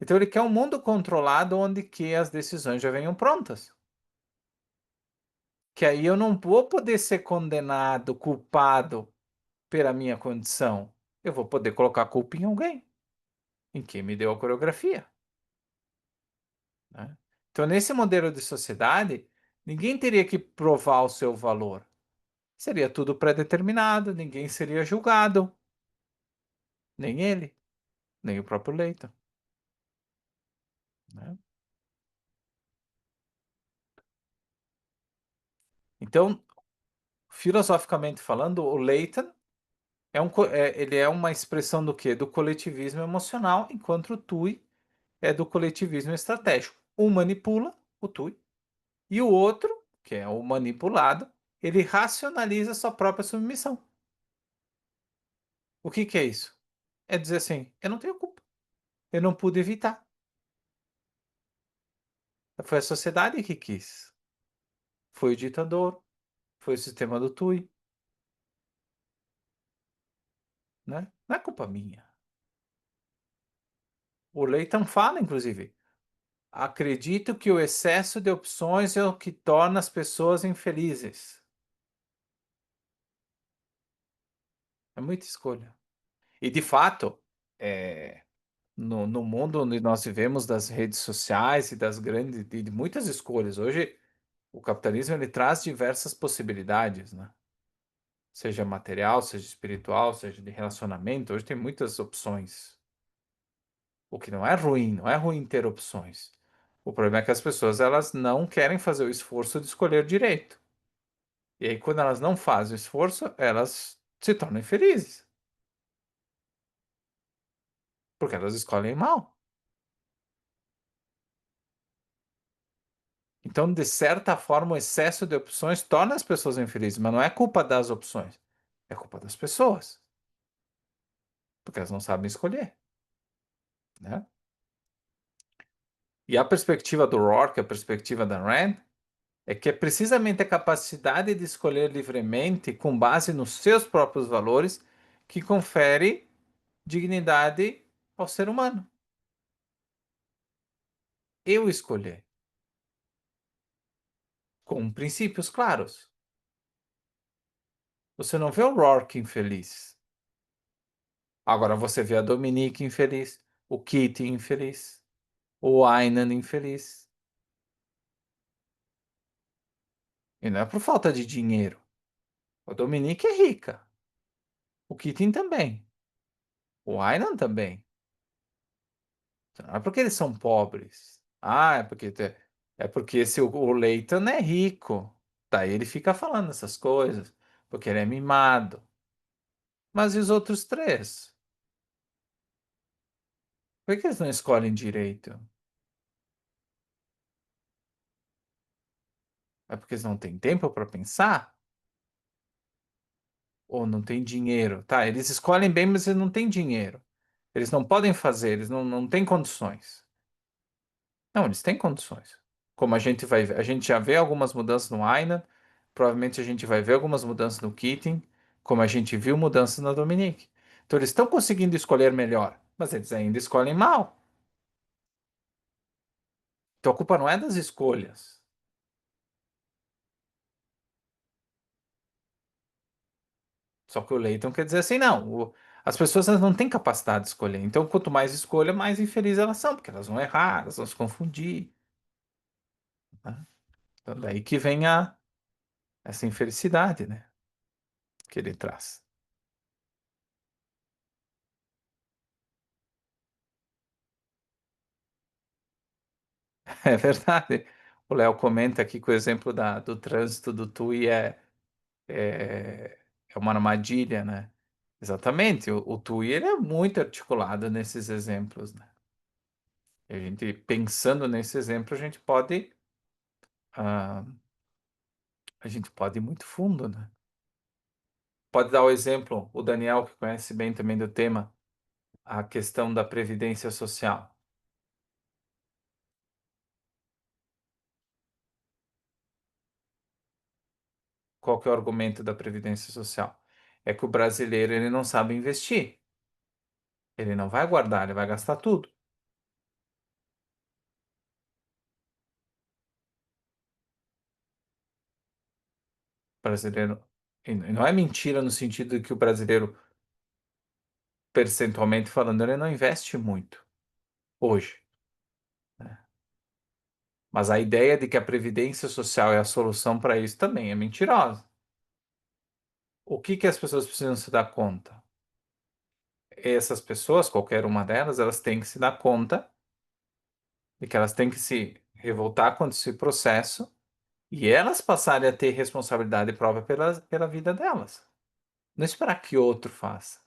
Então ele quer um mundo controlado onde que as decisões já venham prontas. Que aí eu não vou poder ser condenado, culpado pela minha condição. Eu vou poder colocar a culpa em alguém, em quem me deu a coreografia, né? Então, nesse modelo de sociedade, ninguém teria que provar o seu valor. Seria tudo pré-determinado, ninguém seria julgado, nem ele, nem o próprio Leighton, né? Então, filosoficamente falando, o Leighton ele é uma expressão do quê? Do coletivismo emocional, enquanto o Tui é do coletivismo estratégico. Um manipula, o Tui, e o outro, que é o manipulado, ele racionaliza sua própria submissão. O que que é isso? É dizer assim, eu não tenho culpa, eu não pude evitar. Foi a sociedade que quis. Foi o ditador, foi o sistema do Tui, né? Não é culpa minha. O Leighton fala, inclusive, acredito que o excesso de opções é o que torna as pessoas infelizes. É muita escolha. E, de fato, é, no mundo onde nós vivemos das redes sociais e das grandes, de muitas escolhas, hoje o capitalismo ele traz diversas possibilidades, né? seja material, seja espiritual, seja de relacionamento. Hoje tem muitas opções. O que não é ruim, não é ruim ter opções. O problema é que as pessoas elas não querem fazer o esforço de escolher direito. E aí, quando elas não fazem o esforço, elas se tornam infelizes, porque elas escolhem mal. Então, de certa forma, o excesso de opções torna as pessoas infelizes, mas não é culpa das opções, é culpa das pessoas, porque elas não sabem escolher, né? E a perspectiva do Rourke, a perspectiva da Rand, é que é precisamente a capacidade de escolher livremente, com base nos seus próprios valores, que confere dignidade ao ser humano. Eu escolher, com princípios claros. Você não vê o Rourke infeliz. Agora você vê a Dominique infeliz, o Kitty infeliz, o Aynan infeliz. E não é por falta de dinheiro. A Dominique é rica. O Kitty também. O Aynan também. Não é porque eles são pobres. Ah, é porque esse, o Leighton é rico. Daí ele fica falando essas coisas. Porque ele é mimado. Mas e os outros três? Por que eles não escolhem direito? É porque eles não têm tempo para pensar? Ou não têm dinheiro? Tá, eles escolhem bem, mas eles não têm dinheiro. Eles não podem fazer, eles não têm condições. Não, eles têm condições. Como a gente vai ver, a gente já vê algumas mudanças no Aynan, provavelmente a gente vai ver algumas mudanças no Keating, como a gente viu mudanças na Dominique. Então eles estão conseguindo escolher melhor, mas eles ainda escolhem mal. Então a culpa não é das escolhas. Só que o Leighton quer dizer assim, não, as pessoas elas não têm capacidade de escolher. Então quanto mais escolha, mais infelizes elas são, porque elas vão errar, elas vão se confundir, né? Então daí que vem essa infelicidade, né, que ele traz. É verdade. O Léo comenta aqui que o exemplo do trânsito do Tui é uma armadilha, né? Exatamente. O Tui ele é muito articulado nesses exemplos, né? E a gente, pensando nesse exemplo, ah, a gente pode ir muito fundo, né? Pode dar o exemplo, o Daniel, que conhece bem também do tema, a questão da previdência social. Qual que é o argumento da previdência social? É que o brasileiro ele não sabe investir. Ele não vai guardar, ele vai gastar tudo. Brasileiro. E não é mentira no sentido de que o brasileiro, percentualmente falando, ele não investe muito hoje, né? Mas a ideia de que a previdência social é a solução para isso também é mentirosa. O que que as pessoas precisam se dar conta? Essas pessoas, qualquer uma delas, elas têm que se dar conta de que elas têm que se revoltar contra esse processo e elas passarem a ter responsabilidade própria pela vida delas. Não esperar que outro faça.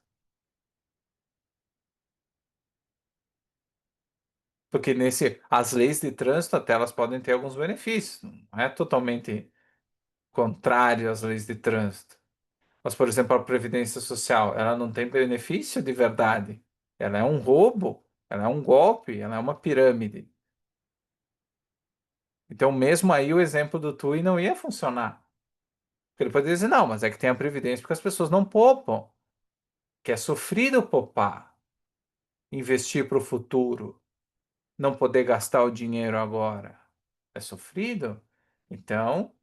Porque as leis de trânsito até elas podem ter alguns benefícios, não é totalmente contrário às leis de trânsito. Mas, por exemplo, a Previdência Social, ela não tem benefício de verdade. Ela é um roubo, ela é um golpe, ela é uma pirâmide. Então, mesmo aí, o exemplo do TUI não ia funcionar. Porque ele poderia dizer, não, mas é que tem a Previdência porque as pessoas não poupam, que é sofrido poupar, investir para o futuro, não poder gastar o dinheiro agora. É sofrido? Então,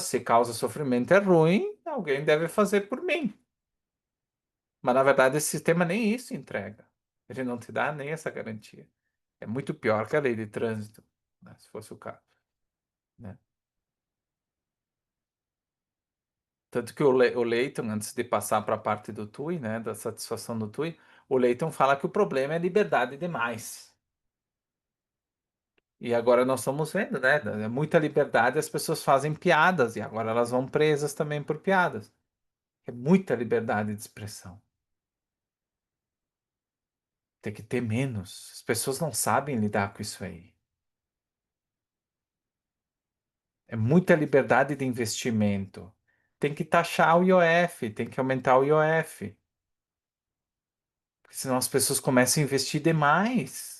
se causa sofrimento é ruim, alguém deve fazer por mim. Mas na verdade esse sistema nem isso entrega. Ele não te dá nem essa garantia. É muito pior que a lei de trânsito, né, se fosse o caso, né? Tanto que o Leighton, antes de passar para a parte do TUI, né, da satisfação do TUI, o Leighton fala que o problema é liberdade demais. E agora nós estamos vendo, né? É muita liberdade, as pessoas fazem piadas e agora elas vão presas também por piadas. É muita liberdade de expressão. Tem que ter menos. As pessoas não sabem lidar com isso aí. É muita liberdade de investimento. Tem que taxar o IOF, tem que aumentar o IOF. Porque senão as pessoas começam a investir demais.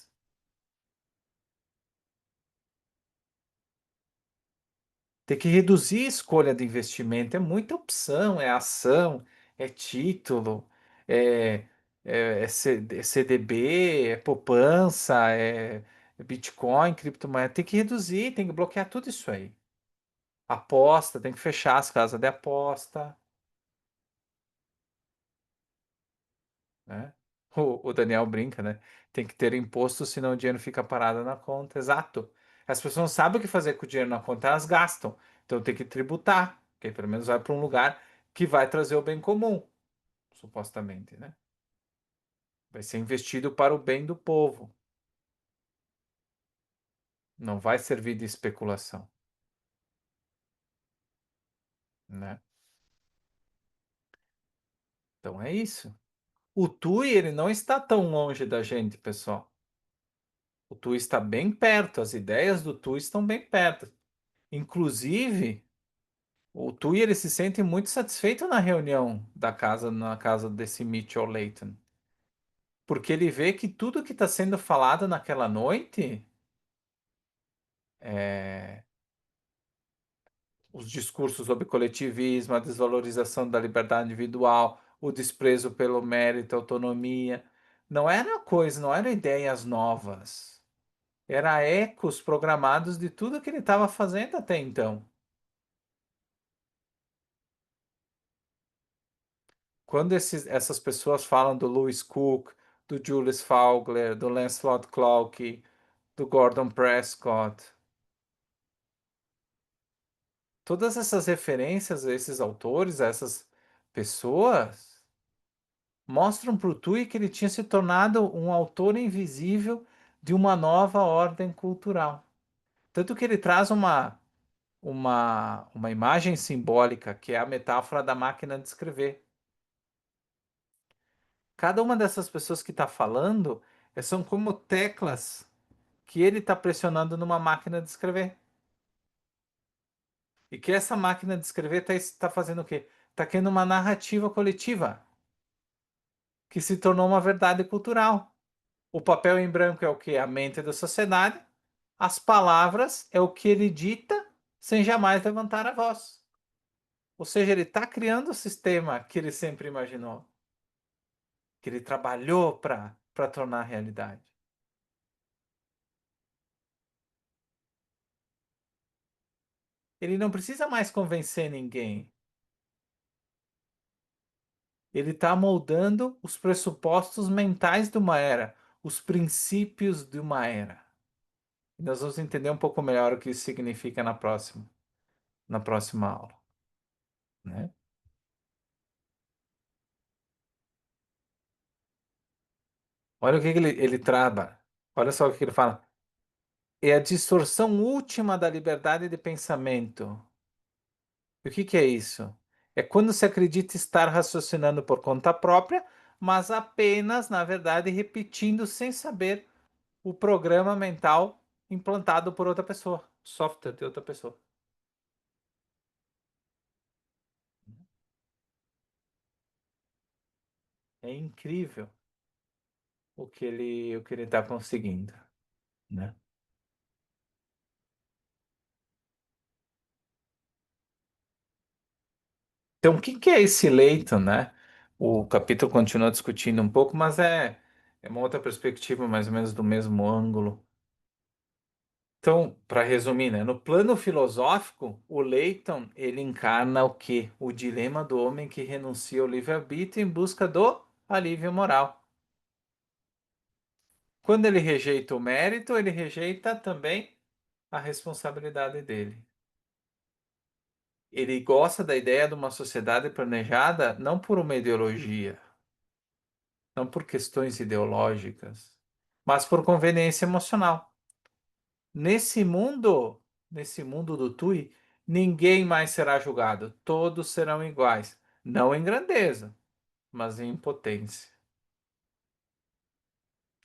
Tem que reduzir a escolha de investimento. É muita opção, é ação, é título, é, é CDB, é poupança, é Bitcoin, criptomoeda. Tem que reduzir, tem que bloquear tudo isso aí. Aposta, tem que fechar as casas de aposta, né? O Daniel brinca, né? Tem que ter imposto, senão o dinheiro fica parado na conta. Exato. As pessoas não sabem o que fazer com o dinheiro na conta, elas gastam. Então tem que tributar, que aí pelo menos vai para um lugar que vai trazer o bem comum, supostamente, né? Vai ser investido para o bem do povo. Não vai servir de especulação, né? Então é isso. O TUI, ele não está tão longe da gente, pessoal. O TUI está bem perto, as ideias do TUI estão bem perto. Inclusive, o Tui ele se sente muito satisfeito na reunião na casa desse Mitchell Leighton, porque ele vê que tudo que está sendo falado naquela noite, é, os discursos sobre coletivismo, a desvalorização da liberdade individual, o desprezo pelo mérito, autonomia, não era coisa, não eram ideias novas, era ecos programados de tudo que ele estava fazendo até então. Quando essas pessoas falam do Lewis Cook, do Julius Fowler, do Lancelot Clarke, do Gordon Prescott, todas essas referências a esses autores, a essas pessoas, mostram para o Tui que ele tinha se tornado um autor invisível de uma nova ordem cultural. Tanto que ele traz uma imagem simbólica, que é a metáfora da máquina de escrever. Cada uma dessas pessoas que está falando são como teclas que ele está pressionando numa máquina de escrever. E que essa máquina de escrever está fazendo o quê? Está criando uma narrativa coletiva que se tornou uma verdade cultural. O papel em branco é o que? A mente da sociedade. As palavras é o que ele dita sem jamais levantar a voz. Ou seja, ele está criando o sistema que ele sempre imaginou, que ele trabalhou para tornar realidade. Ele não precisa mais convencer ninguém. Ele está moldando os pressupostos mentais de uma era, os princípios de uma era. E nós vamos entender um pouco melhor o que isso significa na próxima aula, né? Olha o que ele traba. Olha só o que ele fala. É a distorção última da liberdade de pensamento. E o que é isso? É quando se acredita estar raciocinando por conta própria, mas apenas, na verdade, repetindo sem saber o programa mental implantado por outra pessoa, software de outra pessoa. É incrível o que ele está conseguindo, né? Então, o que que é esse leito, né? O capítulo continua discutindo um pouco, mas é uma outra perspectiva, mais ou menos do mesmo ângulo. Então, para resumir, né? No plano filosófico, o Leighton, ele encarna o quê? O dilema do homem que renuncia ao livre-arbítrio em busca do alívio moral. Quando ele rejeita o mérito, ele rejeita também a responsabilidade dele. Ele gosta da ideia de uma sociedade planejada não por uma ideologia, não por questões ideológicas, mas por conveniência emocional. Nesse mundo, nesse mundo do Tui, ninguém mais será julgado, todos serão iguais, não em grandeza, mas em potência.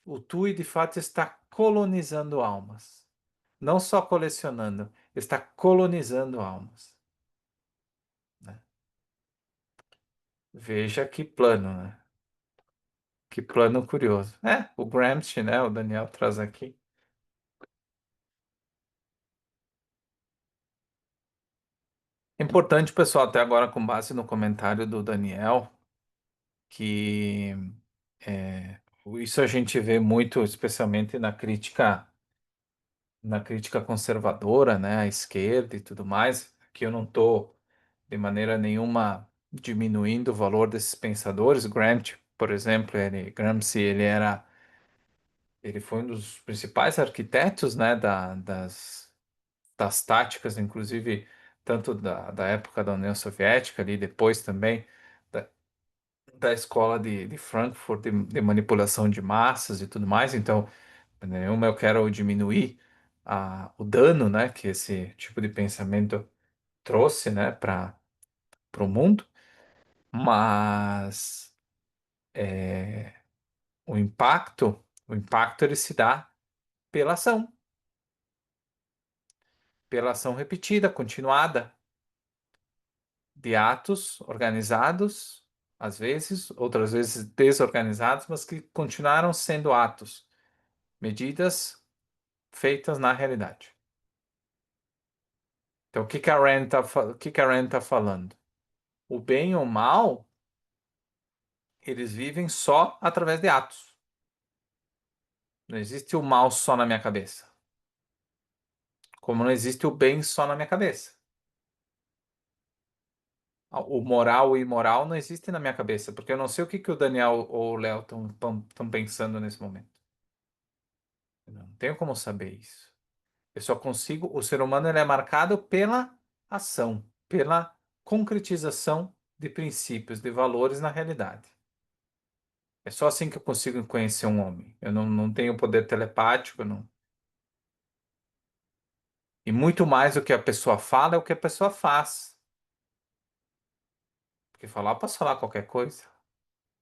O Tui de fato está colonizando almas, não só colecionando, está colonizando almas, né? Veja que plano, né? Que plano curioso. É, o Gramsci, né? O Daniel traz aqui. Importante, pessoal, até agora, com base no comentário do Daniel, que é, isso a gente vê muito, especialmente na crítica conservadora, né, à esquerda e tudo mais, que eu não estou de maneira nenhuma diminuindo o valor desses pensadores. Gramsci, por exemplo, ele foi um dos principais arquitetos, né, das táticas, inclusive tanto da época da União Soviética ali, depois também da, da escola de Frankfurt de manipulação de massas e tudo mais. Então, nenhuma eu quero diminuir o dano, né, que esse tipo de pensamento trouxe, né, para o mundo, mas o impacto ele se dá pela pela ação repetida, continuada, de atos organizados, às vezes, outras vezes desorganizados, mas que continuaram sendo atos, medidas feitas na realidade. Então, o que que a Rand tá falando? O bem e o mal, eles vivem só através de atos. Não existe o mal só na minha cabeça, como não existe o bem só na minha cabeça. O moral e o imoral não existem na minha cabeça, porque eu não sei o que que o Daniel ou o Léo estão pensando nesse momento. Eu não tenho como saber isso. Eu só consigo. O ser humano ele é marcado pela ação, pela concretização de princípios, de valores na realidade. É só assim que eu consigo conhecer um homem. Eu não tenho poder telepático, não. E muito mais do que a pessoa fala é o que a pessoa faz. Porque falar, eu posso falar qualquer coisa,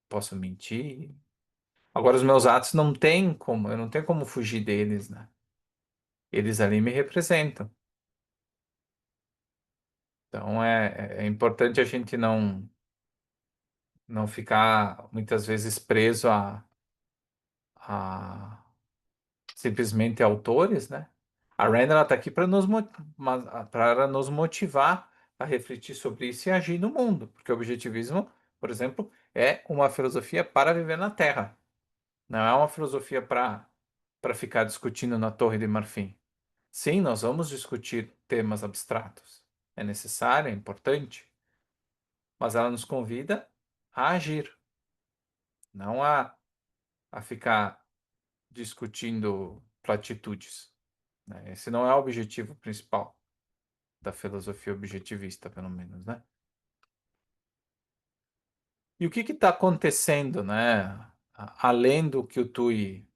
posso mentir. Agora, os meus atos não tem como, eu não tenho como fugir deles, né? Eles ali me representam. Então é importante a gente não ficar muitas vezes preso a simplesmente autores, né? A Rand ela está aqui para nos motivar a refletir sobre isso e agir no mundo, porque o objetivismo, por exemplo, é uma filosofia para viver na Terra, não é uma filosofia para ficar discutindo na Torre de Marfim. Sim, nós vamos discutir temas abstratos, é necessário, é importante, mas ela nos convida a agir, não a ficar discutindo platitudes, né? Esse não é o objetivo principal da filosofia objetivista, pelo menos, né? E o que está acontecendo, né? Além do que o Tui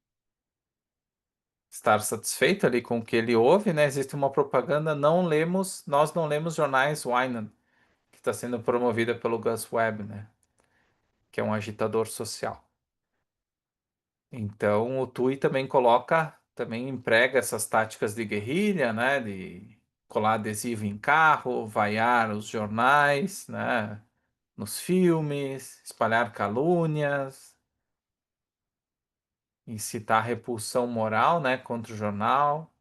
estar satisfeito ali com o que ele ouve, né? Existe uma propaganda, nós não lemos jornais Wyman, que está sendo promovida pelo Gus Webb, né? Que é um agitador social. Então, o Tui também emprega essas táticas de guerrilha, né? De colar adesivo em carro, vaiar os jornais, né? Nos filmes, espalhar calúnias, incitar repulsão moral, né? Contra o jornal.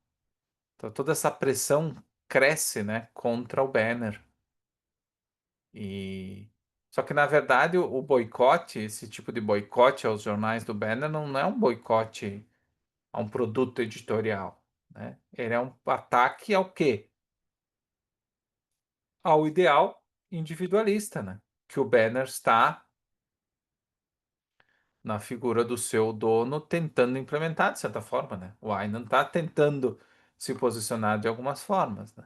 Então, toda essa pressão cresce, né? Contra o Banner. E só que na verdade o boicote, esse tipo de boicote aos jornais do Banner não é um boicote a um produto editorial, né? Ele é um ataque ao quê? Ao ideal individualista, né? Que o Banner está na figura do seu dono tentando implementar de certa forma, né? O Aynan está tentando se posicionar de algumas formas, né?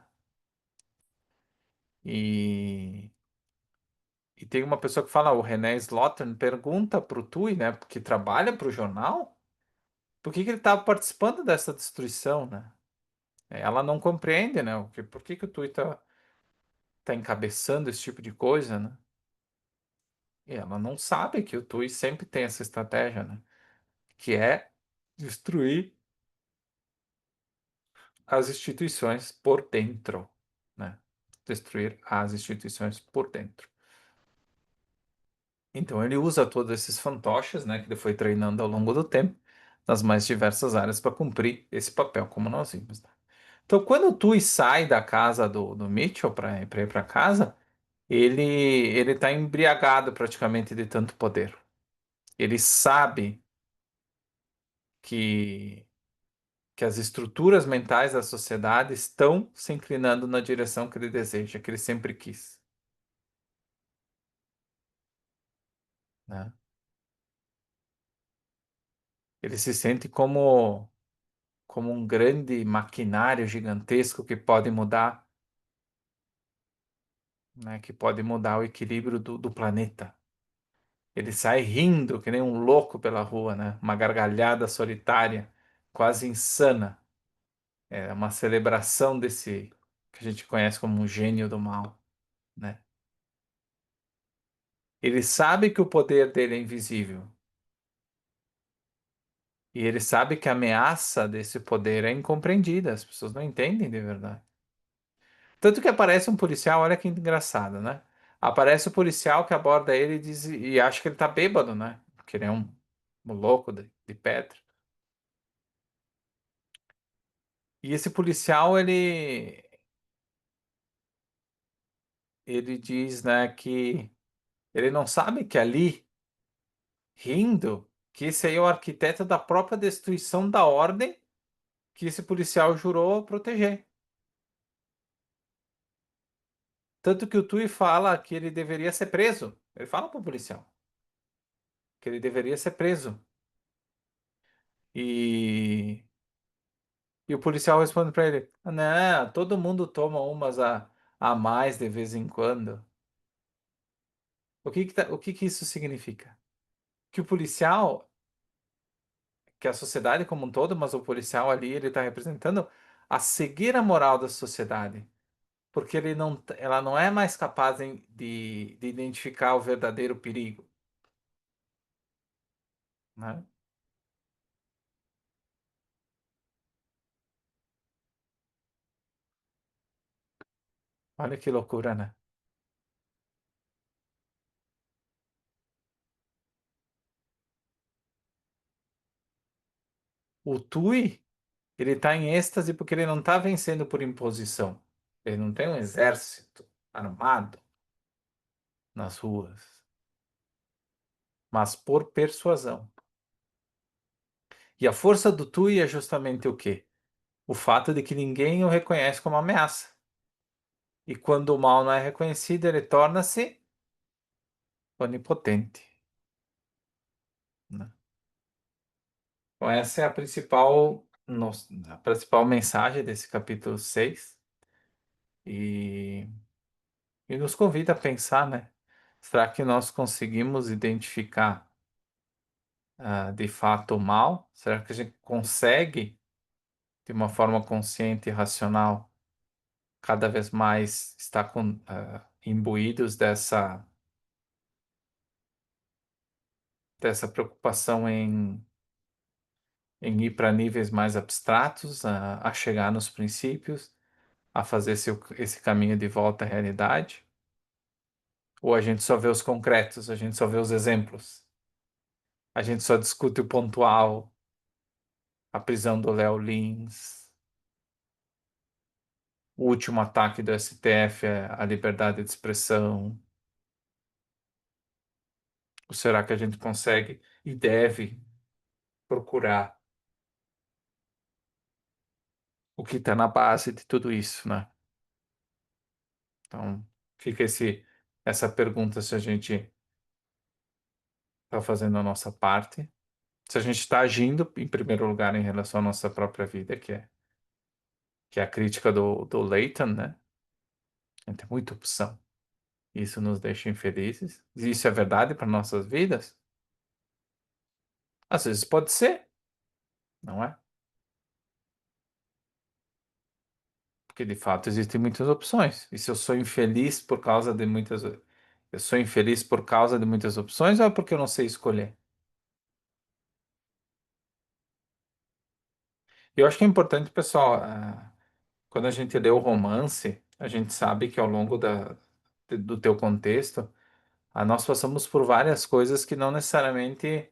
E, e tem uma pessoa que fala, o René Slaughter pergunta pro Tui, né, que trabalha pro jornal, por que que ele estava participando dessa destruição, né? Ela não compreende, né, por que que o Tui tá encabeçando esse tipo de coisa, né? E ela não sabe que o Tui sempre tem essa estratégia, né? Que é destruir as instituições por dentro, né? Destruir as instituições por dentro. Então ele usa todos esses fantoches, né, que ele foi treinando ao longo do tempo, nas mais diversas áreas para cumprir esse papel, como nós vimos, né? Então, quando o Tui sai da casa do Mitchell para ir para casa, ele está embriagado praticamente de tanto poder. Ele sabe que que as estruturas mentais da sociedade estão se inclinando na direção que ele deseja, que ele sempre quis, né? Ele se sente como um grande maquinário gigantesco que pode mudar, né? Que pode mudar o equilíbrio do planeta. Ele sai rindo que nem um louco pela rua, né? Uma gargalhada solitária, quase insana. É uma celebração desse que a gente conhece como um gênio do mal, né? Ele sabe que o poder dele é invisível. E ele sabe que a ameaça desse poder é incompreendida, as pessoas não entendem de verdade. Tanto que aparece um policial, olha que engraçado, né? Aparece o policial que aborda ele e acha que ele tá bêbado, né? Porque ele é um louco de pedra. E esse policial, ele diz, né, que ele não sabe que ali, rindo, que esse aí é o arquiteto da própria destruição da ordem que esse policial jurou proteger. Tanto que o Tui fala que ele deveria ser preso. Ele fala pro policial que ele deveria ser preso. E, e o policial responde para ele: Não, todo mundo toma umas a mais de vez em quando. O que que isso significa? Que o policial, que a sociedade como um todo, mas o policial ali, ele está representando a cegueira moral da sociedade. Porque ela não é mais capaz de identificar o verdadeiro perigo, né? Olha que loucura, né? O Tui, ele está em êxtase porque ele não está vencendo por imposição. Ele não tem um exército armado nas ruas, mas por persuasão. E a força do Tui é justamente o quê? O fato de que ninguém o reconhece como ameaça. E quando o mal não é reconhecido, ele torna-se onipotente, né? Então, essa é a principal mensagem desse capítulo 6. E, e nos convida a pensar, né? Será que nós conseguimos identificar de fato o mal? Será que a gente consegue, de uma forma consciente e racional, cada vez mais estar imbuídos dessa preocupação em ir para níveis mais abstratos, a chegar nos princípios, a fazer esse caminho de volta à realidade? Ou a gente só vê os concretos, a gente só vê os exemplos, a gente só discute o pontual, a prisão do Léo Lins, o último ataque do STF à liberdade de expressão? Ou será que a gente consegue e deve procurar o que está na base de tudo isso, né? Então, fica essa pergunta se a gente está fazendo a nossa parte, se a gente está agindo, em primeiro lugar, em relação à nossa própria vida, que é a crítica do Leighton, né? A gente tem muita opção. Isso nos deixa infelizes. Isso é verdade para nossas vidas? Às vezes pode ser, não é? Porque de fato existem muitas opções. E se eu sou infeliz por causa de muitas. Eu sou infeliz por causa de muitas opções ou é porque eu não sei escolher? Eu acho que é importante, pessoal, quando a gente lê o romance, a gente sabe que ao longo do teu contexto, nós passamos por várias coisas que não necessariamente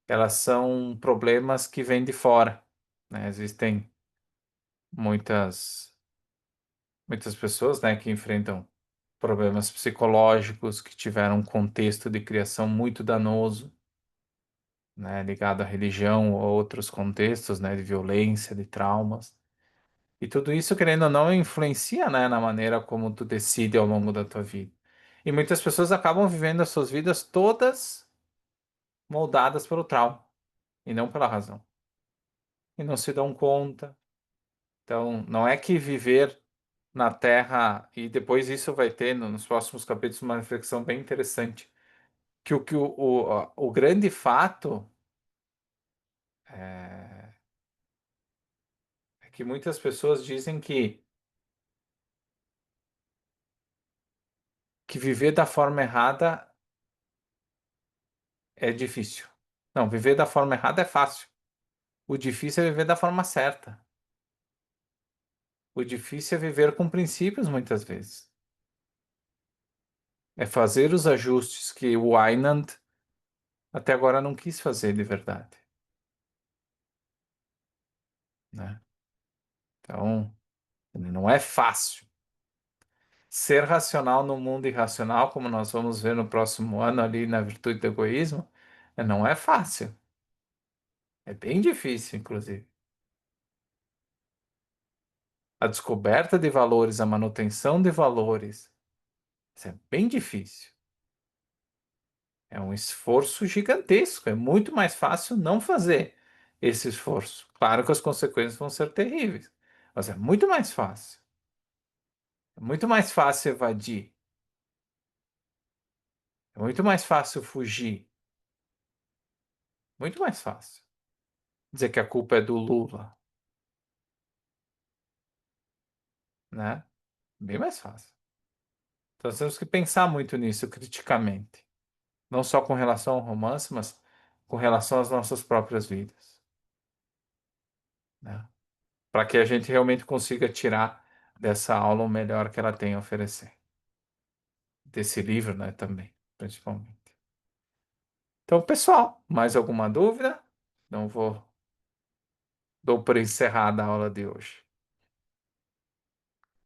elas são problemas que vêm de fora, né? Existem muitas, muitas pessoas, né, que enfrentam problemas psicológicos, que tiveram um contexto de criação muito danoso, né, ligado à religião ou outros contextos, né, de violência, de traumas. E tudo isso, querendo ou não, influencia, né, na maneira como tu decide ao longo da tua vida. E muitas pessoas acabam vivendo as suas vidas todas moldadas pelo trauma e não pela razão. E não se dão conta. Então, não é que viver na Terra, e depois isso vai ter nos próximos capítulos uma reflexão bem interessante, que o grande fato é que muitas pessoas dizem que viver da forma errada é difícil. Não, viver da forma errada é fácil. O difícil é viver da forma certa. O difícil é viver com princípios muitas vezes. É fazer os ajustes que o Einand até agora não quis fazer de verdade, né? Então, não é fácil. Ser racional no mundo irracional, como nós vamos ver no próximo ano ali na virtude do egoísmo, não é fácil. É bem difícil, inclusive. A descoberta de valores, a manutenção de valores, isso é bem difícil. É um esforço gigantesco. É muito mais fácil não fazer esse esforço. Claro que as consequências vão ser terríveis, mas é muito mais fácil. É muito mais fácil evadir. É muito mais fácil fugir. Muito mais fácil. Dizer que a culpa é do Lula, né? Bem mais fácil. Então nós temos que pensar muito nisso criticamente. Não só com relação ao romance, mas com relação às nossas próprias vidas, né? Para que a gente realmente consiga tirar dessa aula o melhor que ela tem a oferecer. Desse livro, né, também, principalmente. Então, pessoal, mais alguma dúvida? Não vou, dou por encerrada a aula de hoje.